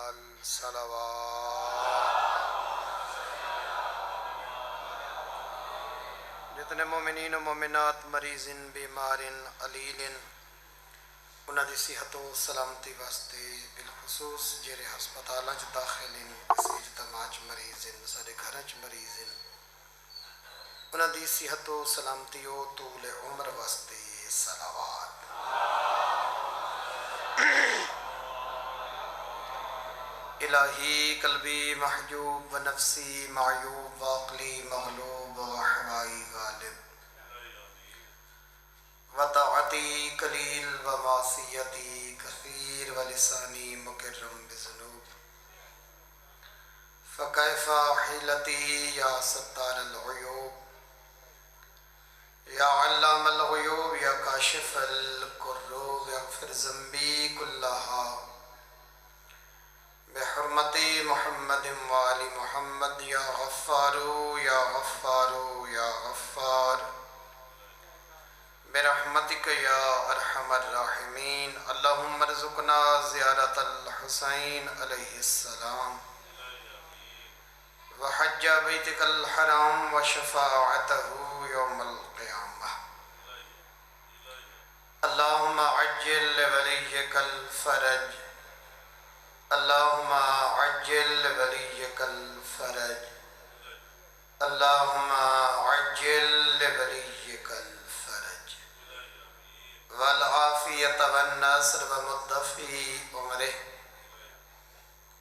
نال صلوات۔ جتنے مومنین و مومنات مریض بیمار علیل انہاں دی صحت و سلامتی واسطے بالخصوص جڑے ہسپتالاں چ داخل ہیں، اس اجتماع چ مریض ہیں، سارے گھراں چ مریض ہیں، انہاں دی صحت و سلامتی و طول عمر واسطے صلوات۔ الہی قلبی محجوب و نفسی معیوب و عقلی مغلوب و احوائی غالب و طاعتی قلیل و معصیتی کثیر و لسانی مکرم بذنوب فکیف حیلتی یا ستار العیوب یا علام الغیوب یا کاشف الکروب اغفر ذنبی کلہا بحرمت محمد وآل محمد یا غفار یا غفار یا غفار برحمتک یا ارحم الراحمین۔ اللہم ارزقنا زیارت الحسین علیہ السلام وحج بیتک الحرام وشفاعتہ یوم القیامہ۔ اللہم عجل لولیک الفرج، اللہم عجل لولیک الفرج، اللہم عجل لولیک الفرج والعافیت والنصر ومدفی عمرہ۔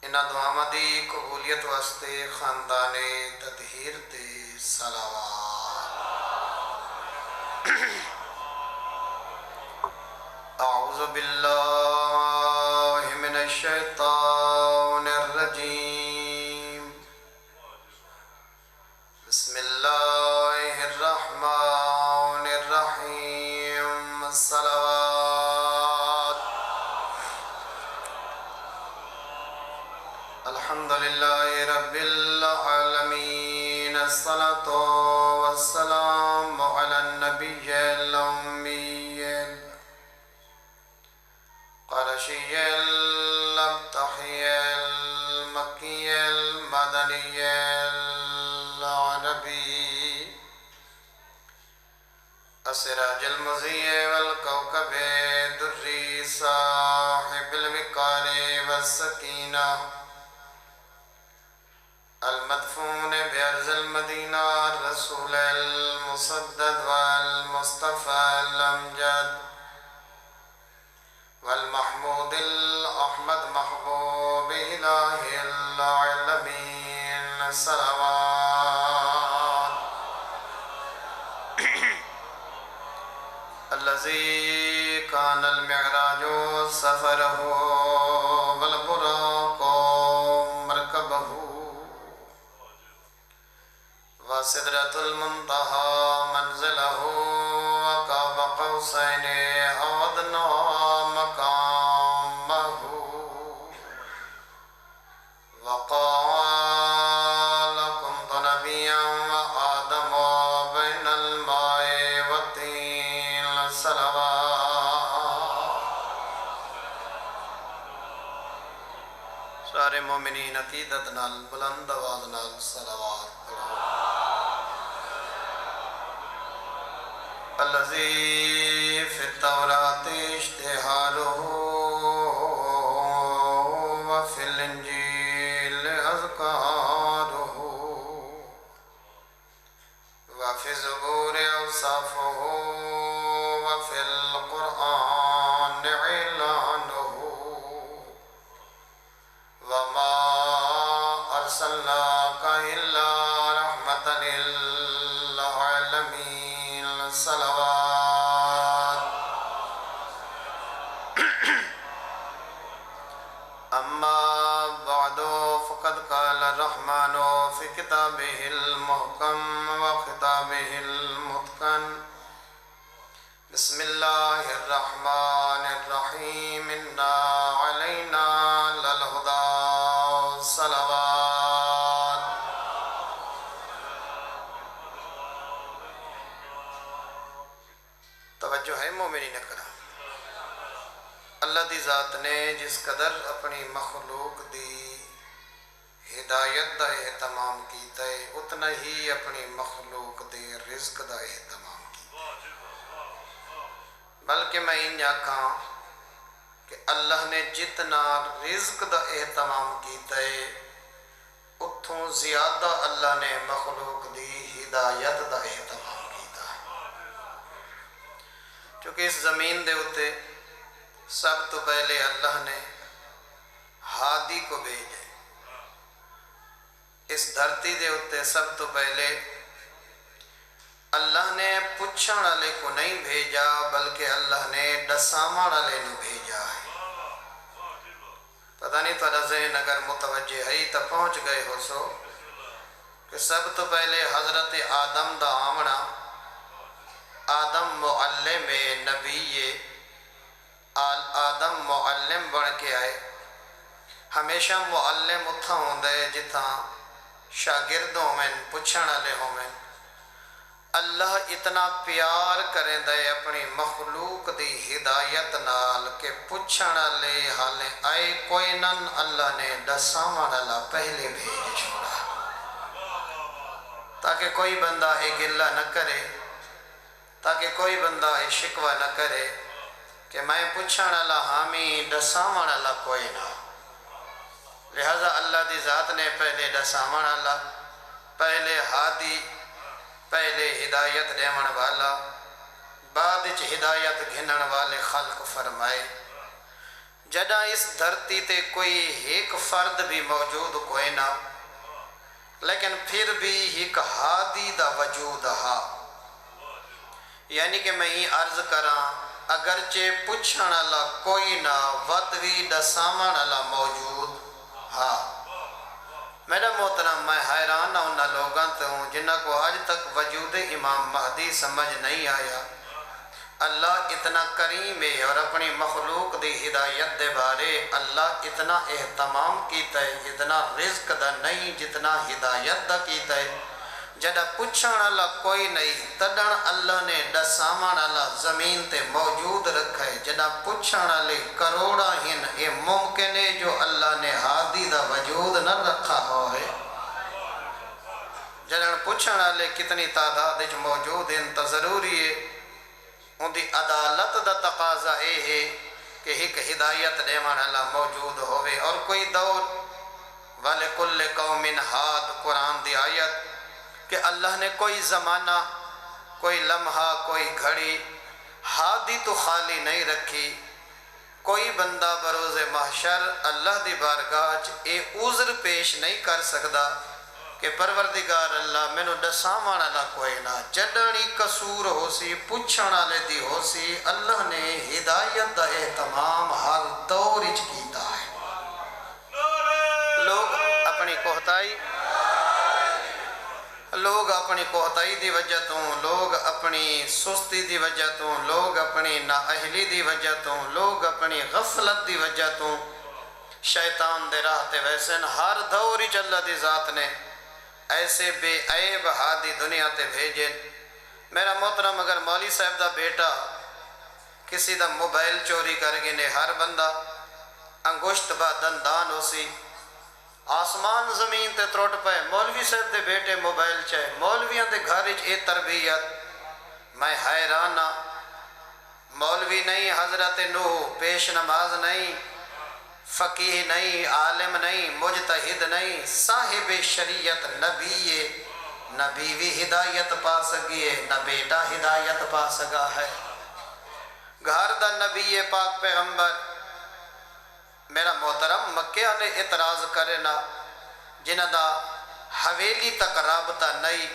انہاں دعاواں دی قبولیت واسطے خاندان تطہیر تے صلوات۔ اعوذ باللہ من الشیطان الرجیم، بسم اللہ الرحمن الرحیم، الصلوات۔ الحمدللہ رب العالمین، الصلاة والسلام علی النبی الامی قرشی الابتحی المکی المدنی العربی السراج المضیء والکوكب الدری صاحب الوقار والسکینہ المدفون بأرض المدینہ الرسول المسدد والمصطفى الامجد والمحمود الأحمد محبوب إله العالمين، صلوات۔ الذي كان المعراج سفره والبراق مركبه وسدرة المنتهى منزله وقاب قوسين أو أدنى مقامه وقال كنت نبيا وآدم بين الماء والطين، صلوات۔ سارے مومنین عقیدت نال بلند آواز نال صلوات پڑھو۔ الذي في التوراة اشتهاره وفي الإنجيل أذكاره وفي الزبور أوصافه وفي القرآن إعلانه وما أرسلناك إلا رحمة للعالمين، صلوات۔ اما بعد فقد قال الرحمن في كتابه المحكم وخطابه المتقن، بسم الله الرحمن الرحيم، إنا علينا للهدى، صلوات۔ توجہ ہے مومنین کرام، اللہ دی ذات نے جس قدر اپنی مخلوق دی ہدایت دا اہتمام کیتا ہے اتنا ہی اپنی مخلوق دے رزق دا اہتمام کیتا ہے۔ بلکہ میں انجا کہاں کہ اللہ نے جتنا رزق دا اہتمام کیتا ہے اتھوں زیادہ اللہ نے مخلوق دی ہدایت دا اہتمام کیتا ہے۔ چونکہ اس زمین دے اتے سب تو پہلے اللہ نے ہادی کو بھیجے، اس دھرتی دے اتے سب تو پہلے اللہ نے پوچھن والے کو نہیں بھیجا بلکہ اللہ نے ڈساون والے نو بھیجا ہے۔ پتہ نہیں تھوڑا ذہن اگر متوجہ ہے تو پہنچ گئے ہو سو کہ سب تو پہلے حضرت آدم دا آمنا، آدم معلم نبی آدم معلم بن کے آئے۔ ہمیشہ معلم اتھا ہوندے جتھاں شاگرد ہومن پوچھن والے ہومن۔ اللہ اتنا پیار کریں دے اپنی مخلوق دی ہدایت نال کہ پوچھن والے حالے آئے کوئی نن اللہ نے ڈساون والا پہلے بھیج چھوڑا تاکہ کوئی بندہ اے گلہ نہ کرے، تاکہ کوئی بندہ اے شکوہ نہ کرے کہ میں پوچھن والا حامی ڈساون والا کوئی نہ۔ لہذا اللہ دی ذات نے پہلے ڈساون والا، پہلے ہادی، پہلے ہدایت دیون والا، بعد وچ ہدایت گھنن والے خلق فرمائے۔ جدہ اس دھرتی تے کوئی ایک فرد بھی موجود کوئی نہ، لیکن پھر بھی ایک ہادی دا وجود ہا، یعنی کہ میں ہی عرض کراں اگرچہ پوچھن والا کوئی نہ ودوی ڈساون والا موجود ہاں۔ میرا محترم میں حیران ہوں ان لوگاں تو ہوں جنہ کو آج تک وجود امام مہدی سمجھ نہیں آیا۔ اللہ اتنا کریم ہے اور اپنی مخلوق دی ہدایت دے بارے اللہ اتنا اہتمام کیتا ہے، اتنا رزق دا نہیں جتنا ہدایت دا کیتا ہے۔ جدہ پوچھن والا کوئی نہیں تدن اللہ نے ڈساون والا زمین تے موجود رکھا ہے۔ جدہ پوچھن والے کروڑا ہن یہ ممکن ہے جو اللہ نے ہادی دا وجود نہ رکھا ہو ہے۔ جدہ پوچھن والے کتنی تعداد وچ موجود ہیں تو ضروری ہے ان دی عدالت دا تقاضا اے ہے کہ ایک ہدایت دیون والا موجود ہوئے۔ اور کوئی دور وَلِكُلِّ قَوْمٍ ہاد قرآن دی آیت کہ اللہ نے کوئی زمانہ، کوئی لمحہ، کوئی گھڑی ہادی تو خالی نہیں رکھی۔ کوئی بندہ بروز محشر اللہ دی بارگاہ اے عذر پیش نہیں کر سکدا کہ پروردگار اللہ میں نو ڈساون والا کوئی نہ، جڈنی قصور ہو سی پوچھن والے دی ہو سی، اللہ نے ہدایت دا اہتمام ہر دور وچ کیتا ہے۔ لوگ اپنی کوتاہی دی وجہ تو، لوگ اپنی سستی دی وجہ تو، لوگ اپنی نااہلی دی وجہ تو، لوگ اپنی غفلت دی وجہ تو شیطان دے راہ تے ویسے ہر دور وچ اللہ دی ذات نے ایسے بے عیب ہادی دنیا تے بھیجے۔ میرا محترم اگر مولوی صاحب دا بیٹا کسی دا موبائل چوری کر گئے ہر بندہ انگشت با دندان ہو سی، آسمان زمین تے ترٹ پے، مولوی صاحب دے بیٹے موبائل چاہے، مولویاں دے گھر وچ اے تربیت۔ میں حیران ہاں، مولوی نہیں، حضرت نوح پیش نماز نہیں، فقیہ نہیں، عالم نہیں، مجتہد نہیں، صاحب شریعت نبی، نبی بھی ہدایت پا سکیے، نہ بیٹا ہدایت پا سکا ہے۔ گھر دا نبی پاک پیغمبر میرا محترم مکہ نے اعتراض کرے نا جنہ دا حویلی تک رابطہ نہیں،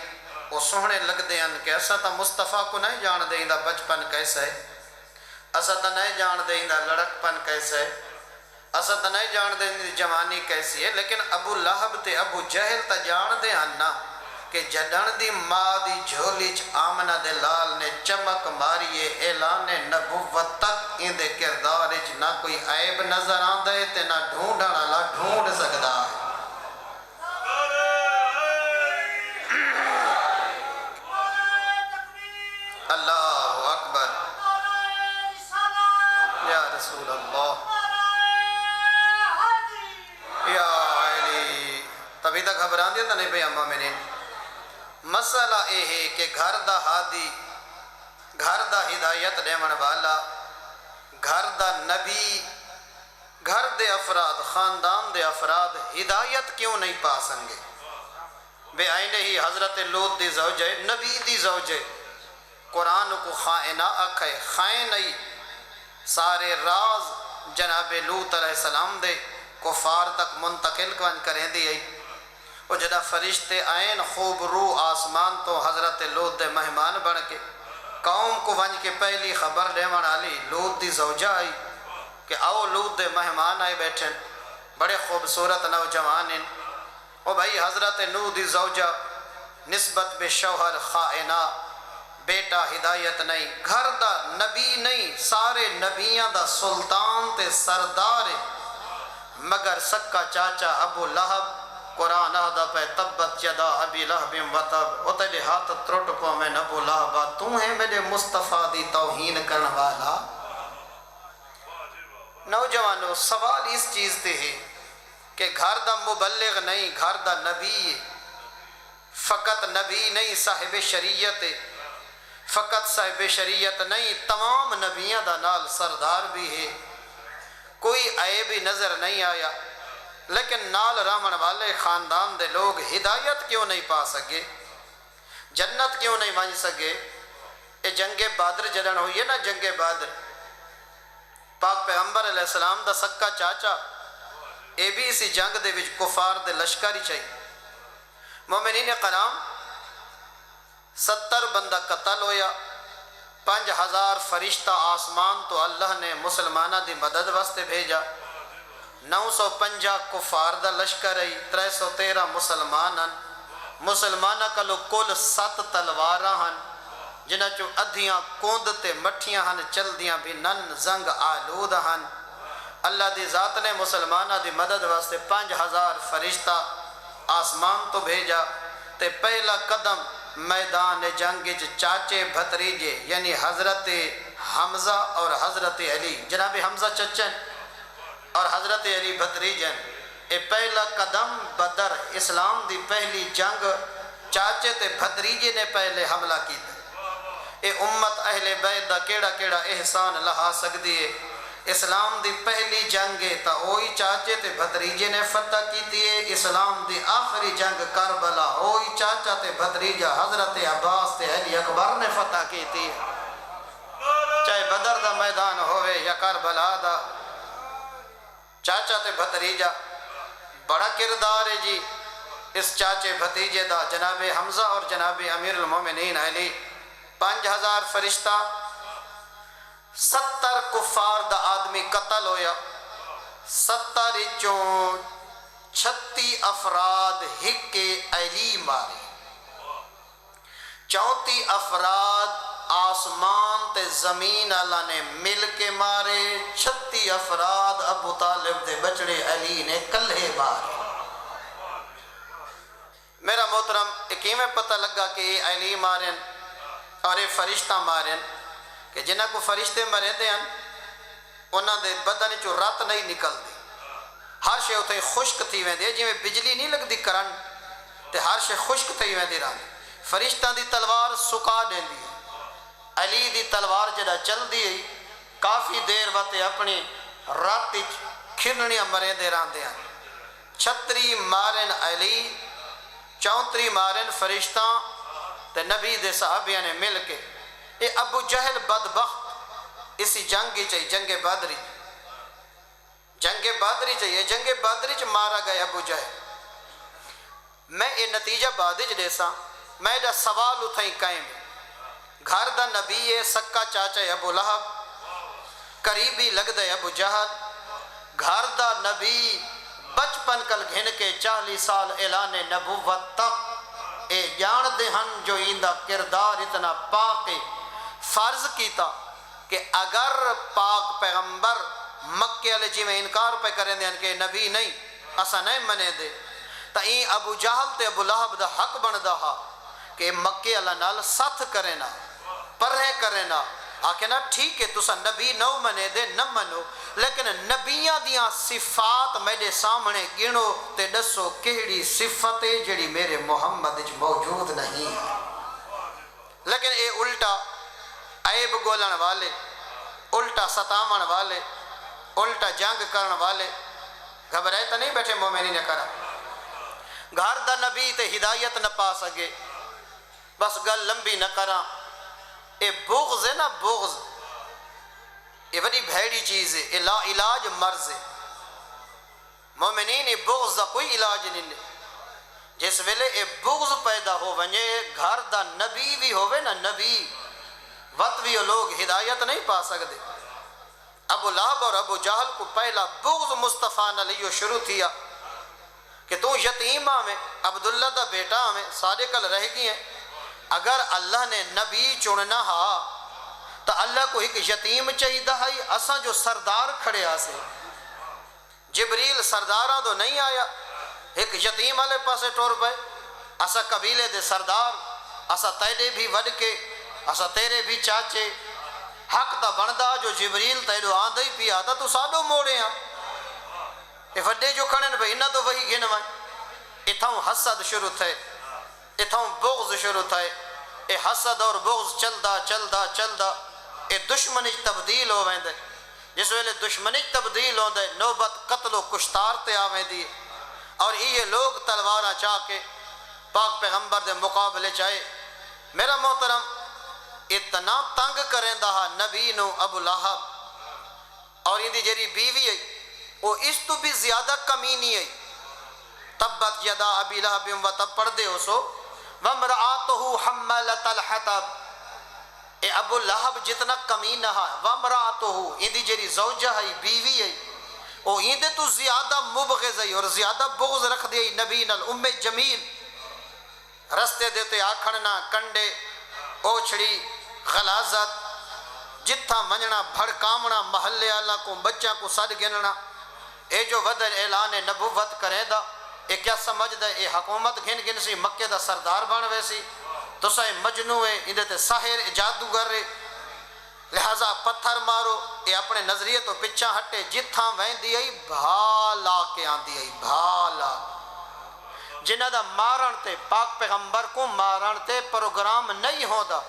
وہ سوہنے لگ دے ان کہ ایسا تا مصطفیٰ کو نہیں جان دے اندہ بچپن کیسے ہے، ایسا تا نہیں جان دے اندہ لڑک پن کیسے ہے، ایسا تا نہیں جان دے اندہ جوانی کیسی ہے۔ لیکن ابو لہب تے ابو جہل تا جان دے انہ کہ جڈن دی ماں دی جھولیچ آمنہ دے لال نے چمک ماریے، اعلان نبوت تک ان دے کردارچ نہ کوئی عیب نظر آن دے تے نہ ڈھونڈن اللہ ڈھونڈ سکدا ہے۔ اللہ اکبر، یا رسول اللہ، یا علی۔ تا گھبران دیا تا نہیں پہ مومنین مسئلہ اے ہے کہ گھر دا ہادی گھر دا ہدایت دیون والا گھر دا نبی گھر دے افراد خاندان دے افراد ہدایت کیوں نہیں پا سنگے بے آئینے ہی حضرت لوط دی زوجہ نبی دی زوجہ قرآن کو خائنہ اکھے خائنئی سارے راز جناب لوط علیہ السلام دے کفار تک منتقل کریں دی آئی وہ جدہ فرشتے آئین خوب روح آسمان تو حضرت لوط دے مہمان بن کے قوم کو ونج کے پہلی خبر دیون علی لوط دی زوجہ آئی کہ آؤ لوط دے مہمان آئے بیٹھن بڑے خوبصورت نوجوان او بھائی حضرت نوح دی زوجہ نسبت بے شوہر خائنہ بیٹا ہدایت نہیں گھر دا نبی نہیں سارے نبیاں دا سلطان تے سردار مگر سکا چاچا ابو لہب قرآن آدھا پہ تبت یدا ابی لہب وطب او تیرے ہاتھ ترٹ کو میں ابو لہبا تو ہے میرے مصطفیٰ دی توہین کرن والا نوجوانوں سوال اس چیز تے ہے کہ گھر دا مبلغ نہیں گھر دا نبی فقط نبی نہیں صاحب شریعت فقط صاحب شریعت نہیں تمام نبیاں دا نال سردار بھی ہے کوئی عیب نظر نہیں آیا لیکن نال رامن والے خاندان دے لوگ ہدایت کیوں نہیں پا سکے جنت کیوں نہیں ون سکے اے جنگ بدر جدن ہوئی ہے نا جنگ بدر پاک پیغمبر علیہ السلام دا سکا چاچا اے بھی اسی جنگ دے وچ کفار دے لشکری چاہیے مومنین کرام 70 بندہ قتل ہویا 5000 فرشتہ آسمان تو اللہ نے مسلمانہ دی مدد واسطے بھیجا 950 کفار دا لشکر ہے 313 مسلمانہ کا لو کل 7 تلوارہ ہن جنہ چو ادھیاں کوند تے مٹھیاں ہن چل دیاں بھی نن زنگ آلود ہن اللہ دی ذات نے مسلمانہ دی مدد واسطے 5000 فرشتہ آسمان تو بھیجا تے پہلا قدم میدان جنگ چاچے بھتریجے یعنی حضرت حمزہ اور حضرت علی جناب حمزہ چچن اور حضرت علی بھتریجن اے پہلا قدم بدر اسلام دی پہلی جنگ چاچے تے بھتریجے نے پہلے حملہ کی اے امت اہل بیت دا کیڑا کیڑا احسان لہا سکتی ہے اسلام دی پہلی جنگ تا اوہی چاچے تے بھتریجے نے فتح کی ہے اسلام دی آخری جنگ کربلا اوہی چاچا تے بھتریجہ حضرت عباس تے علی اکبر نے فتح کی ہے چاہے بدر دا میدان ہوئے یا کربلا دا چاچا تے بھتریجہ بڑا کردار ہے جی اس چاچے بھتیجے دا جناب حمزہ اور جناب امیر المومنین علی 5000 فرشتہ 70 کفار دا آدمی قتل ہویا 70 چوں 36 افراد ہکے علی مارے 34 افراد آسمان تے زمین اللہ نے مل کے مارے 36 افراد ابو طالب دے بچڑے علی نے کلھے مارے میرا محترم ایک میں پتہ لگا کہ یہ علی مارن اور یہ فرشتہ مارن کہ جنہ کو فرشتے مرے دے ہیں انہاں دے بدن چو رات نہیں نکل دی ہر شے اتھے خشک تھی وین دے جی میں بجلی نہیں لگ دی کرن تے ہر شے خشک تھی وین دی رہا فرشتہ دی تلوار سکا دیں دی علی دی تلوار جڑا چل دی کافی دیر باتے اپنی راتی کھرنیاں مرے دے رہا دے ہیں 36 مارن علی 34 مارن فرشتہ تے نبی دے صحابیاں نے مل کے اے ابو جہل بدبخت اسی جنگی چاہیے جنگ بدری چاہیے جنگ بدری چ مارا گیا ابو جہل میں اے نتیجہ بادج دیسا میں دا سوال اتھائی قائم گھر دا نبی ہے سکا چاچا ابو لہب قریبی لگ دے ابو جہل گھر دا نبی بچپن کل گھن کے 40 سال اعلان نبوت تک اے جان دے ہن جو ایندہ کردار اتنا پاک فرض کیتا کہ اگر پاک پیغمبر مکہ علیہ جی میں انکار پہ کریں دے کہ نبی نہیں اسا نہیں منے دے تا این ابو جہل تے ابو لہب دا حق بن دا ہا کہ مکہ علیہ نال ساتھ کرے نا پرہے کرے نا آکے نا ٹھیک ہے تسا نبی نو منے دے نہ منو لیکن نبیاں دیاں صفات میرے سامنے گنو تے دسو کیڑی صفت ہے جڑی میرے محمد وچ موجود نہیں. لیکن اے الٹا عیب گولن والے، الٹا ستاون والے، الٹا جنگ کرن والے گھبرائے تو نہیں بیٹھے مومنین کرا. گھر دا نبی تے ہدایت نہ پا سکے، بس گل لمبی نہ کرا. اے بغض ہے نا، بغض یہ بڑی بھیڑی چیز ہے، یہ لا علاج مرض ہے. مومنین یہ بغض دا کوئی علاج نہیں ہے. جس ویلے یہ بغض پیدا ہو ونجے گھر دا نبی بھی ہوئے نا، نبی وقت بھی لوگ ہدایت نہیں پا سکتے. ابو لہب اور ابو جہل کو پہلا بغض مصطفیٰ نے لیو شروع تھیا کہ تو یتیم میں عبداللہ دا بیٹا میں سارے کل رہ گئی ہیں. اگر اللہ نے نبی چننا ہا تو اللہ کو ایک یتیم چاہیدہ ہے. اساں جو سردار کھڑے آسے، جبریل سرداراں تو نہیں آیا، ایک یتیم والے پاسے ٹور پائے. اسا قبیلے دے سردار، اسا تیرے بھی ود کے، اسا تیرے بھی چاچے، حق دا بندہ جو جبریل تیرو آندہ ہی پیا تھا تو ساڈو موڑے ہاں. یہ وڈے جو کھڑے بھئی انہاں تو وہی گنوائیں. اتھاؤں حسد شروع تھے، اتھاؤں بغض شروع تھے. اے حسد اور بغض چلدا چلدا چلدا اے دشمنی تبدیل ہو ویندے. جس ویلے دشمنی تبدیل ہوندے نوبت قتل و کشتار تے آویندی. اور یہ لوگ تلواراں چاہ کے پاک پیغمبر دے مقابلے چاہے. میرا محترم اتنا تنگ کریں دا نبی نو ابو لہب اور ان دی جری بیوی ہے وہ اس تو بھی زیادہ کمینی ہے. تبت یدا ابی لہب و تب پڑھ دے ہو سو وامرأتہ حمالۃ الحطب. اے ابو لہب جتنا کمینہ ہے، وامرأتہ ان دی جری زوجہ ہے، بیوی ہے، وہ ان دے تو زیادہ مبغض ہے اور زیادہ بغض رکھ دے نبی نال. ام جمیل رستے دیتے آکھڑنا، کنڈے، اوچھڑی، غلاظت، جتھا منجنا، بھڑکامنا، محلے اللہ کو بچہ کو سد گننا. اے جو ودر اعلان نبوت کرے دا اے کیا سمجھ دا اے حکومت گھن گھن سی مکے دا سردار بن ویسی تو سائے مجنوعے اندے تے ساحر جادوگر رہے. لہذا پتھر مارو. اے اپنے نظریے تو پچھا ہٹے. جتھا ویندی آئی بھالا کے آندی آئی، بھالا. جنہ دا مارن تے پاک پیغمبر کو مارن تے پروگرام نہیں ہوتا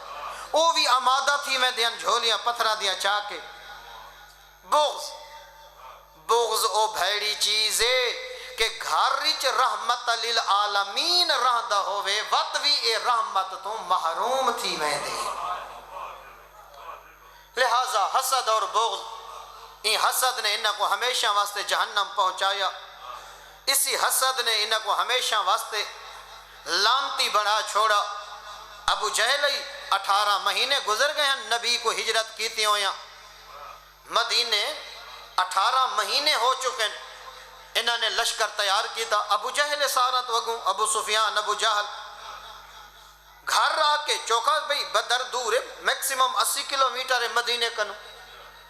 او بھی آمادہ تھی میں دیاں جھولیاں پتھرہ دیاں چاہ کے. بغض بغض او بھیڑی چیزے کہ گھر رچ رحمت للعالمین رہندہ ہوئے وقت بھی اے رحمت تو محروم تھی میں دے. لہذا حسد اور بغض، ان حسد نے انہاں کو ہمیشہ واسطے جہنم پہنچایا. اسی حسد نے انہاں کو ہمیشہ واسطے لانتی بنا چھوڑا. ابو جہل 18 مہینے گزر گئے ہیں نبی کو ہجرت کیتی ہویاں. مدینے 18 مہینے ہو چکے ہیں. انہوں نے لشکر تیار کیتا. ابو جہل سارا تو اگوں، ابو سفیان، ابو جہل گھر آ کے چوکا بھئی بدر دور ہے، میکسیمم 80 کلومیٹر ہے مدینے کنو،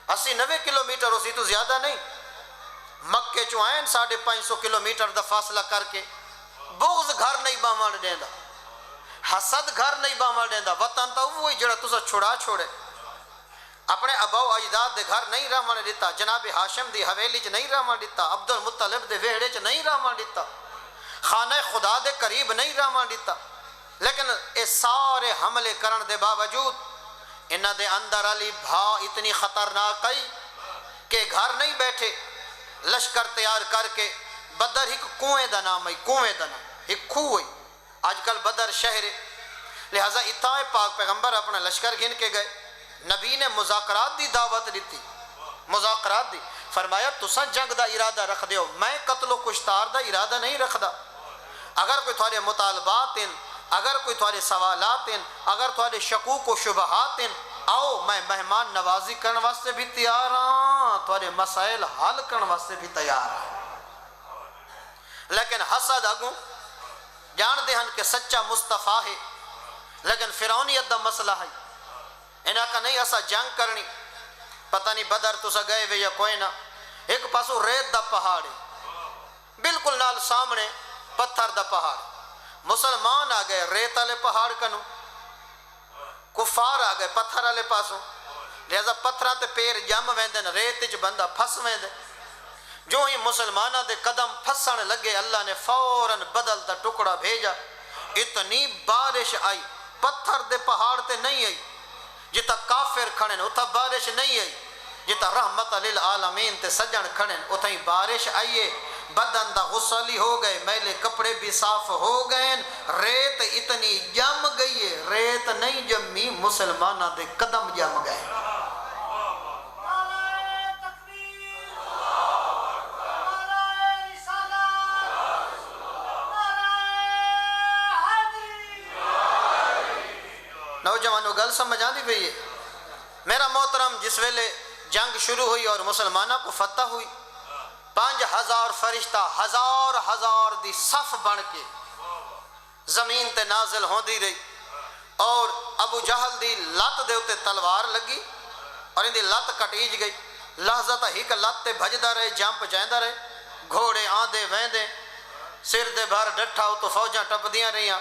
80-90 کلومیٹر اسی تو زیادہ نہیں. مکے چو آئین 550 کلومیٹر دا فاصلہ کر کے. بغض گھر نہیں بامان دیندہ، حسد گھر نہیں بامان دیندہ. وطن تا وہی جڑا تسا چھڑا چھوڑے. اپنے اباؤ اجداد دے گھر نہیں رہمان دیتا، جناب ہاشم دی حویلی چ نہیں رہمان دیتا، عبد المطلب دے ویڑے چ نہیں رہمان دیتا، خانہ خدا دے قریب نہیں رہمان دیتا. لیکن اے سارے حملے کرن دے باوجود انہ دے اندر علی بھا اتنی خطرناک ہے کہ گھر نہیں بیٹھے. لشکر تیار کر کے بدر ایک کنویں دا نام ہے، کنویں دا نام ایک کھو ہے. آج کل بدر شہر ہے. لہذا اتھائے پاک پیغمبر اپنا لشکر گھن کے گئے. نبی نے مذاکرات دی دعوت دیتی، مذاکرات دی. فرمایا تساں جنگ دا ارادہ رکھ دیو، میں قتل و کشتار دا ارادہ نہیں رکھ دا. اگر کوئی تھوڑے مطالبات ہیں، اگر کوئی تھوڑے سوالات ہیں، اگر تھوڑے شکوک و شبہات ہیں، آؤ میں مہمان نوازی کرنے واسطے بھی تیار ہاں، تھوڑے مسائل حل کرنے واسطے بھی تیار ہاں. لیکن حسد اگوں جان دے ہن کہ سچا مصطفیٰ ہے، لیکن فرعونیت دا مسئلہ ہے. انہاں کا نہیں اسا جنگ کرنی. پتہ نہیں بدر تو سا گئے وے یا کوئی نہ. ایک پاسو ریت دا پہاڑ ہے، بالکل نال سامنے پتھر دا پہاڑ. مسلمان آ گئے ریت والے پہاڑ کنو، کفار آ گئے پتھر والے پاسوں. لہذا پتھراں تے پیر جم ویندن، ریت وچ بندہ پھس ویندے۔ جو ہی مسلمانہ دے قدم پھسن لگے اللہ نے فوراً بدل دا ٹکڑا بھیجا۔ اتنی بارش آئی، پتھر دے پہاڑ تے نہیں آئی، جتا کافر کھڑن اتھا بارش نہیں آئی، جتا رحمت للعالمین تے سجن کھڑن اتھا ہی بارش آئیے۔ بدن دا غسل ہی ہو گئے، میلے کپڑے بھی صاف ہو گئے، ریت اتنی جم گئی ہے، ریت نہیں جمی مسلمانہ دے قدم جم گئے۔ نوجوانوں گل سمجھ آندی پئی ہے؟ میرا محترم جس ویلے جنگ شروع ہوئی اور مسلمانوں کو فتح ہوئی، 5000 فرشتہ ہزار دی صف بن کے زمین تے نازل ہوندی رہی، اور ابو جہل دی لت دے اتے تلوار لگی اور ان دی لت کٹیج گئی۔ لحظہ تا ہی کہ لت تے بھجدا رہے، جمپ جائندہ رہے، گھوڑے آندے ویندے، سر دے بھر ڈٹھا تو فوجاں ٹپدیاں رہیاں۔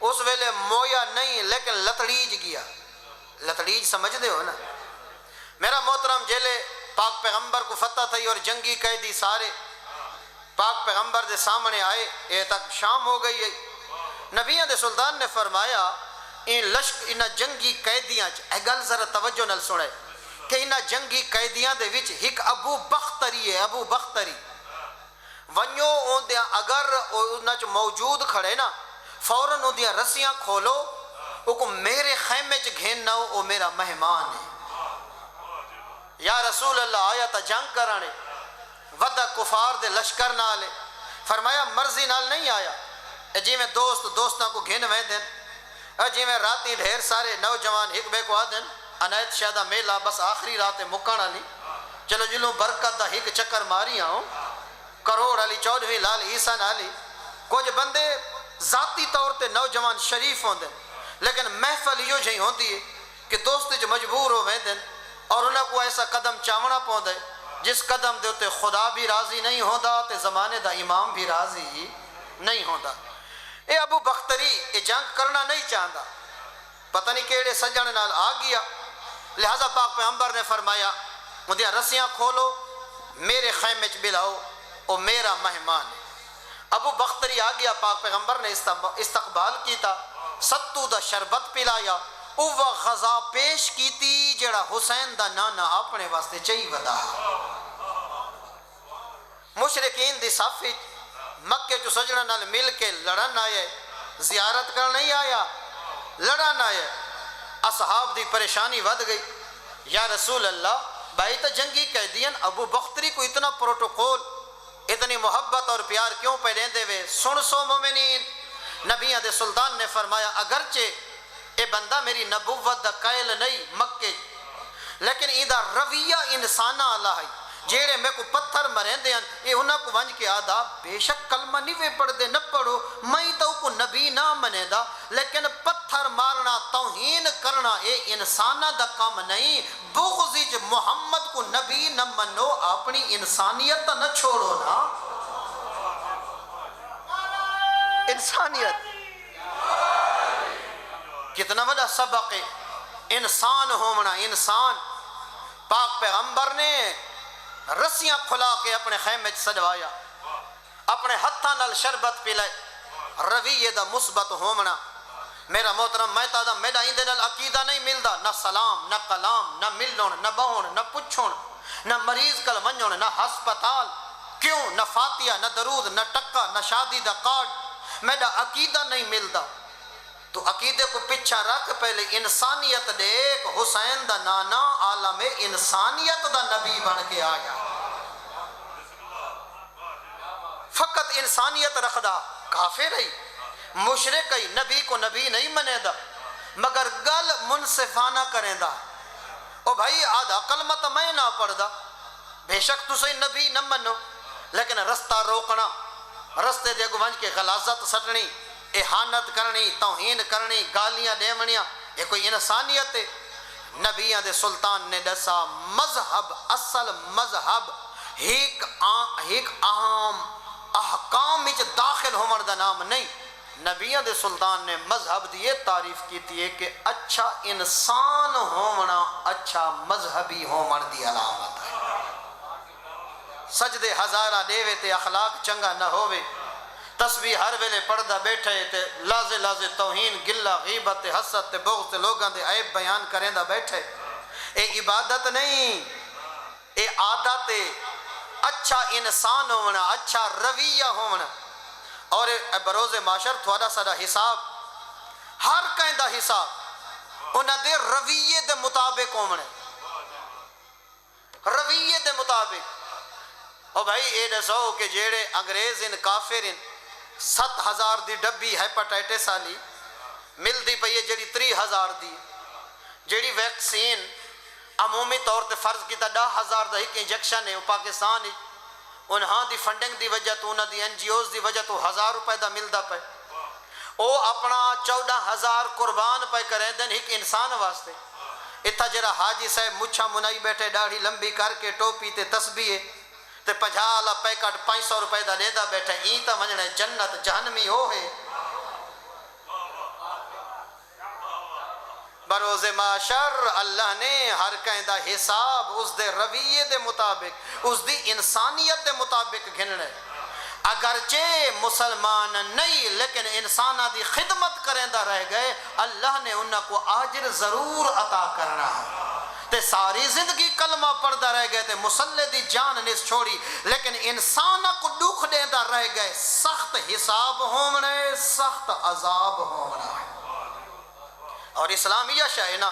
اس ویلے مویا نہیں لیکن لتڑیج گیا۔ لتڑیج سمجھ دے ہو نا؟ میرا محترم جیلے پاک پیغمبر کو فتح تھی اور جنگی قیدی سارے پاک پیغمبر دے سامنے آئے، یہ تک شام ہو گئی ہے۔ نبیوں دے سلطان نے فرمایا ان جنگی قیدیاں اے گل ذرا توجہ نال سنے کہ ان جنگی قیدیاں دے وچ ایک ابو بختری ہے، ابو بختری ونیو اوندیاں اگر انہاں چ موجود کھڑے نا فوراً اوندیاں رسیاں کھولو، او کو میرے خیمے چ گھین نہ او میرا مہمان ہے۔ یا رسول اللہ آیا تا جنگ کرانے ودہ کفار دے لشکر نالے، فرمایا مرضی نال نہیں آیا، جی میں دوستاں کو گھن وے دن، جی میں راتی ڈھیر سارے نوجوان ایک بے کو آدن عنایت شہدہ میلہ بس آخری رات مکانا لی، چلو جلوں برکت دا ایک چکر ماری آؤں، کروڑ علی چودھویں لال عیسیٰ نالی۔ کچھ بندے ذاتی طور تے نوجوان شریف ہوں دن، لیکن محفل یوں جہی ہوندی ہے کہ دوست جو مجبور ہو وے دن اور انہاں کو ایسا قدم چاونا پوندے جس قدم دے ہوتے خدا بھی راضی نہیں ہوندا تے زمانے دا امام بھی راضی نہیں ہوندا۔ اے ابو بختری اے جنگ کرنا نہیں چاہتا، پتہ نہیں کیڑے سجن نال آ گیا، لہذا پاک پیغمبر نے فرمایا مجھے رسیاں کھولو میرے خیمے چ بلاؤ، او میرا مہمان ہے۔ ابو بختری آ گیا، پاک پیغمبر نے استقبال کیتا، ستو دا شربت پلایا، او غذا پیش کیتی جڑا حسین دا نانا اپنے واسطے چاہی ودا۔ مشرکین دی صف مکے جو سجنہ نال مل کے لڑن آئے، زیارت کر نہیں آیا، لڑن آئے۔ اصحاب دی پریشانی ود گئی، یا رسول اللہ بھائی تا جنگی قیدین ابو بختری کو اتنا پروٹوکول اتنی محبت اور پیار کیوں پہ لیندے وے؟ سن سو مومنین، نبیوں دے سلطان نے فرمایا اگرچہ اے بندہ میری نبوت دا قائل نہیں مکے، لیکن ایدہ رویہ انسانہ اللہ ہے، جیڑے میں کو پتھر مرین دے اے انہاں کو ونج کے آدھا بے شک کلمہ نہیں وے پڑھ دے نہ پڑھو، میں تو کو نبی نہ منے دا، لیکن پتھر مارنا توہین کرنا اے انسانہ دا کام نہیں، بغضی جو محمد کو نبی نہ منو اپنی انسانیت نہ چھوڑو نا۔ انسانیت کتنا بڑا سبق ہے، انسان ہونا انسان۔ پاک پیغمبر نے رسیاں کھلا کے اپنے خیمے سجوایا، اپنے ہتھاں نال شربت پلائے، رویے دا مثبت ہونا۔ میرا محترم میں تا دا میرا ایندے نال عقیدہ نہیں ملدا، نہ سلام نہ کلام نہ ملن نہ بہن نہ پچھن نہ مریض کل ونجن نہ ہسپتال، کیوں نہ فاتحہ نہ درود نہ ٹکا نہ شادی دا کارڈ، میرا عقیدہ نہیں ملدا۔ تو عقیدے کو پیچھا رکھ، پہلے انسانیت دیکھ، حسین دا نانا عالم انسانیت دا نبی بن کے آیا، فقط انسانیت رکھدا، کافر ہے مشرک ہے، نبی کو نبی نہیں منے دا، مگر گل منصفانہ کریں دا۔ او بھائی آدھا کلمہ تو میں نہ پڑھ دا، بے شک تسے نبی نہ منو، لیکن رستہ روکنا، رستے دے گو ونج کے غلاظت سٹنی، احانت کرنی، توہین کرنی، گالیاں دیونیاں، یہ کوئی انسانیت ہے؟ نبیوں دے سلطان نے دسا مذہب، اصل مذہب ایک اہم احکام وچ داخل ہومن دا نام نہیں، نبیوں دے سلطان نے مذہب دی یہ تعریف کی ہے کہ اچھا انسان ہونا اچھا مذہبی ہومن دی علامت ہے۔ سجدے ہزارہ دیوے تے اخلاق چنگا نہ ہوئے، تسبیح ہر ویلے پڑھدا بیٹھے تے لازے لازے توہین گلہ غیبت حسد تے بغض تے لوگاں دے عیب بیان کریندا بیٹھے، اے عبادت نہیں، اے عادت ہے۔ اچھا انسان ہونا، اچھا رویہ ہونا، اور بروز معاشر تھوڑا سارا حساب، ہر کہیں دا حساب انہاں دے رویے دے مطابق ہونا، رویے دے مطابق۔ اور بھائی اے دسو کہ جیڑے انگریز ان کافر ان 7,000 دی ڈبی ہیپاٹائٹس والی ملدی پئی ہے جیڑی 3,000 دی، جیڑی ویکسین عمومی طور تے فرض کیتا 10,000 دا ایک انجیکشن ہے، پاکستان ہی انہاں دی فنڈنگ دی وجہ تو انہاں دی NGOs دی وجہ تو 1,000 روپے دا ملدا پے، او اپنا 14,000 قربان پے کریں دن ایک انسان واسطے۔ اتھا جرا حاجی صاحب مچھا منائی بیٹھے داڑھی لمبی کر کے ٹوپی تے تسبیح تے 50 پیکٹ 500 روپے دا لیدا بیٹھے، این تا منجنے جنت جہنمی ہو ہے۔ بروز معاشر اللہ نے ہر کہیں دا حساب اس دے رویے دے مطابق، اس دی انسانیت دے مطابق گھننے۔ اگرچہ مسلمان نہیں لیکن انسانہ دی خدمت کریں دا رہ گئے، اللہ نے انہاں کو آجر ضرور عطا کرنا ہے۔ تے ساری زندگی کلمہ پڑھدا رہ گئے تے مسلح دی جان نس چھوڑی، لیکن انسانہ کو دکھ دیندہ رہ گئے، سخت حساب ہومنے، سخت عذاب ہومنا ہے۔ اور اسلامیہ شاہینا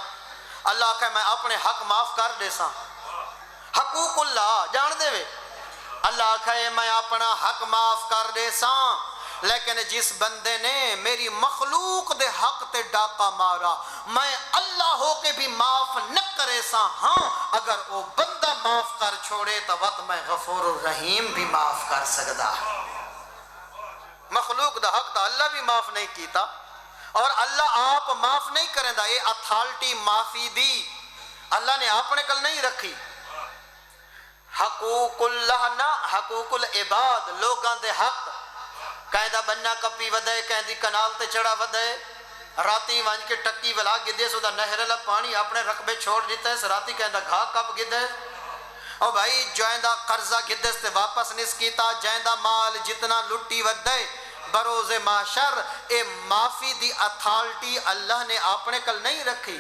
اللہ کہ میں اپنے حق معاف کر دے ساں، حقوق اللہ جان دے وے، اللہ کہ میں اپنا حق معاف کر دے ساں، لیکن جس بندے نے میری مخلوق دے حق تے ڈاکہ مارا میں اللہ ہو کے بھی معاف نہ کرے ساں، ہاں اگر وہ بندہ معاف کر چھوڑے تو وقت میں غفور الرحیم بھی معاف کر سکتا ہے۔ مخلوق دا حق دا اللہ بھی معاف نہیں کیتا، اور اللہ آپ معاف نہیں کریں دا، یہ اتھارٹی معافی دی اللہ نے اپنے کل نہیں رکھی۔ حقوق اللہ نہ حقوق العباد، لوگاں دے حق، کہیں دا بننا کپی ودے، کہیں دی کنال تے چڑھا ودے، راتی وانج کے ٹکی ولا گدے سو دا نہر اللہ پانی اپنے رقبے چھوڑ دیتا ہے، راتی کہیں دا گھا کپ گدے، اور بھائی جوائیں دا قرضہ گدے سے واپس نس کیتا، جائیں دا مال جتنا لٹی ودے، بروز معاشر اے معافی دی اتھارٹی اللہ نے اپنے کل نہیں رکھی،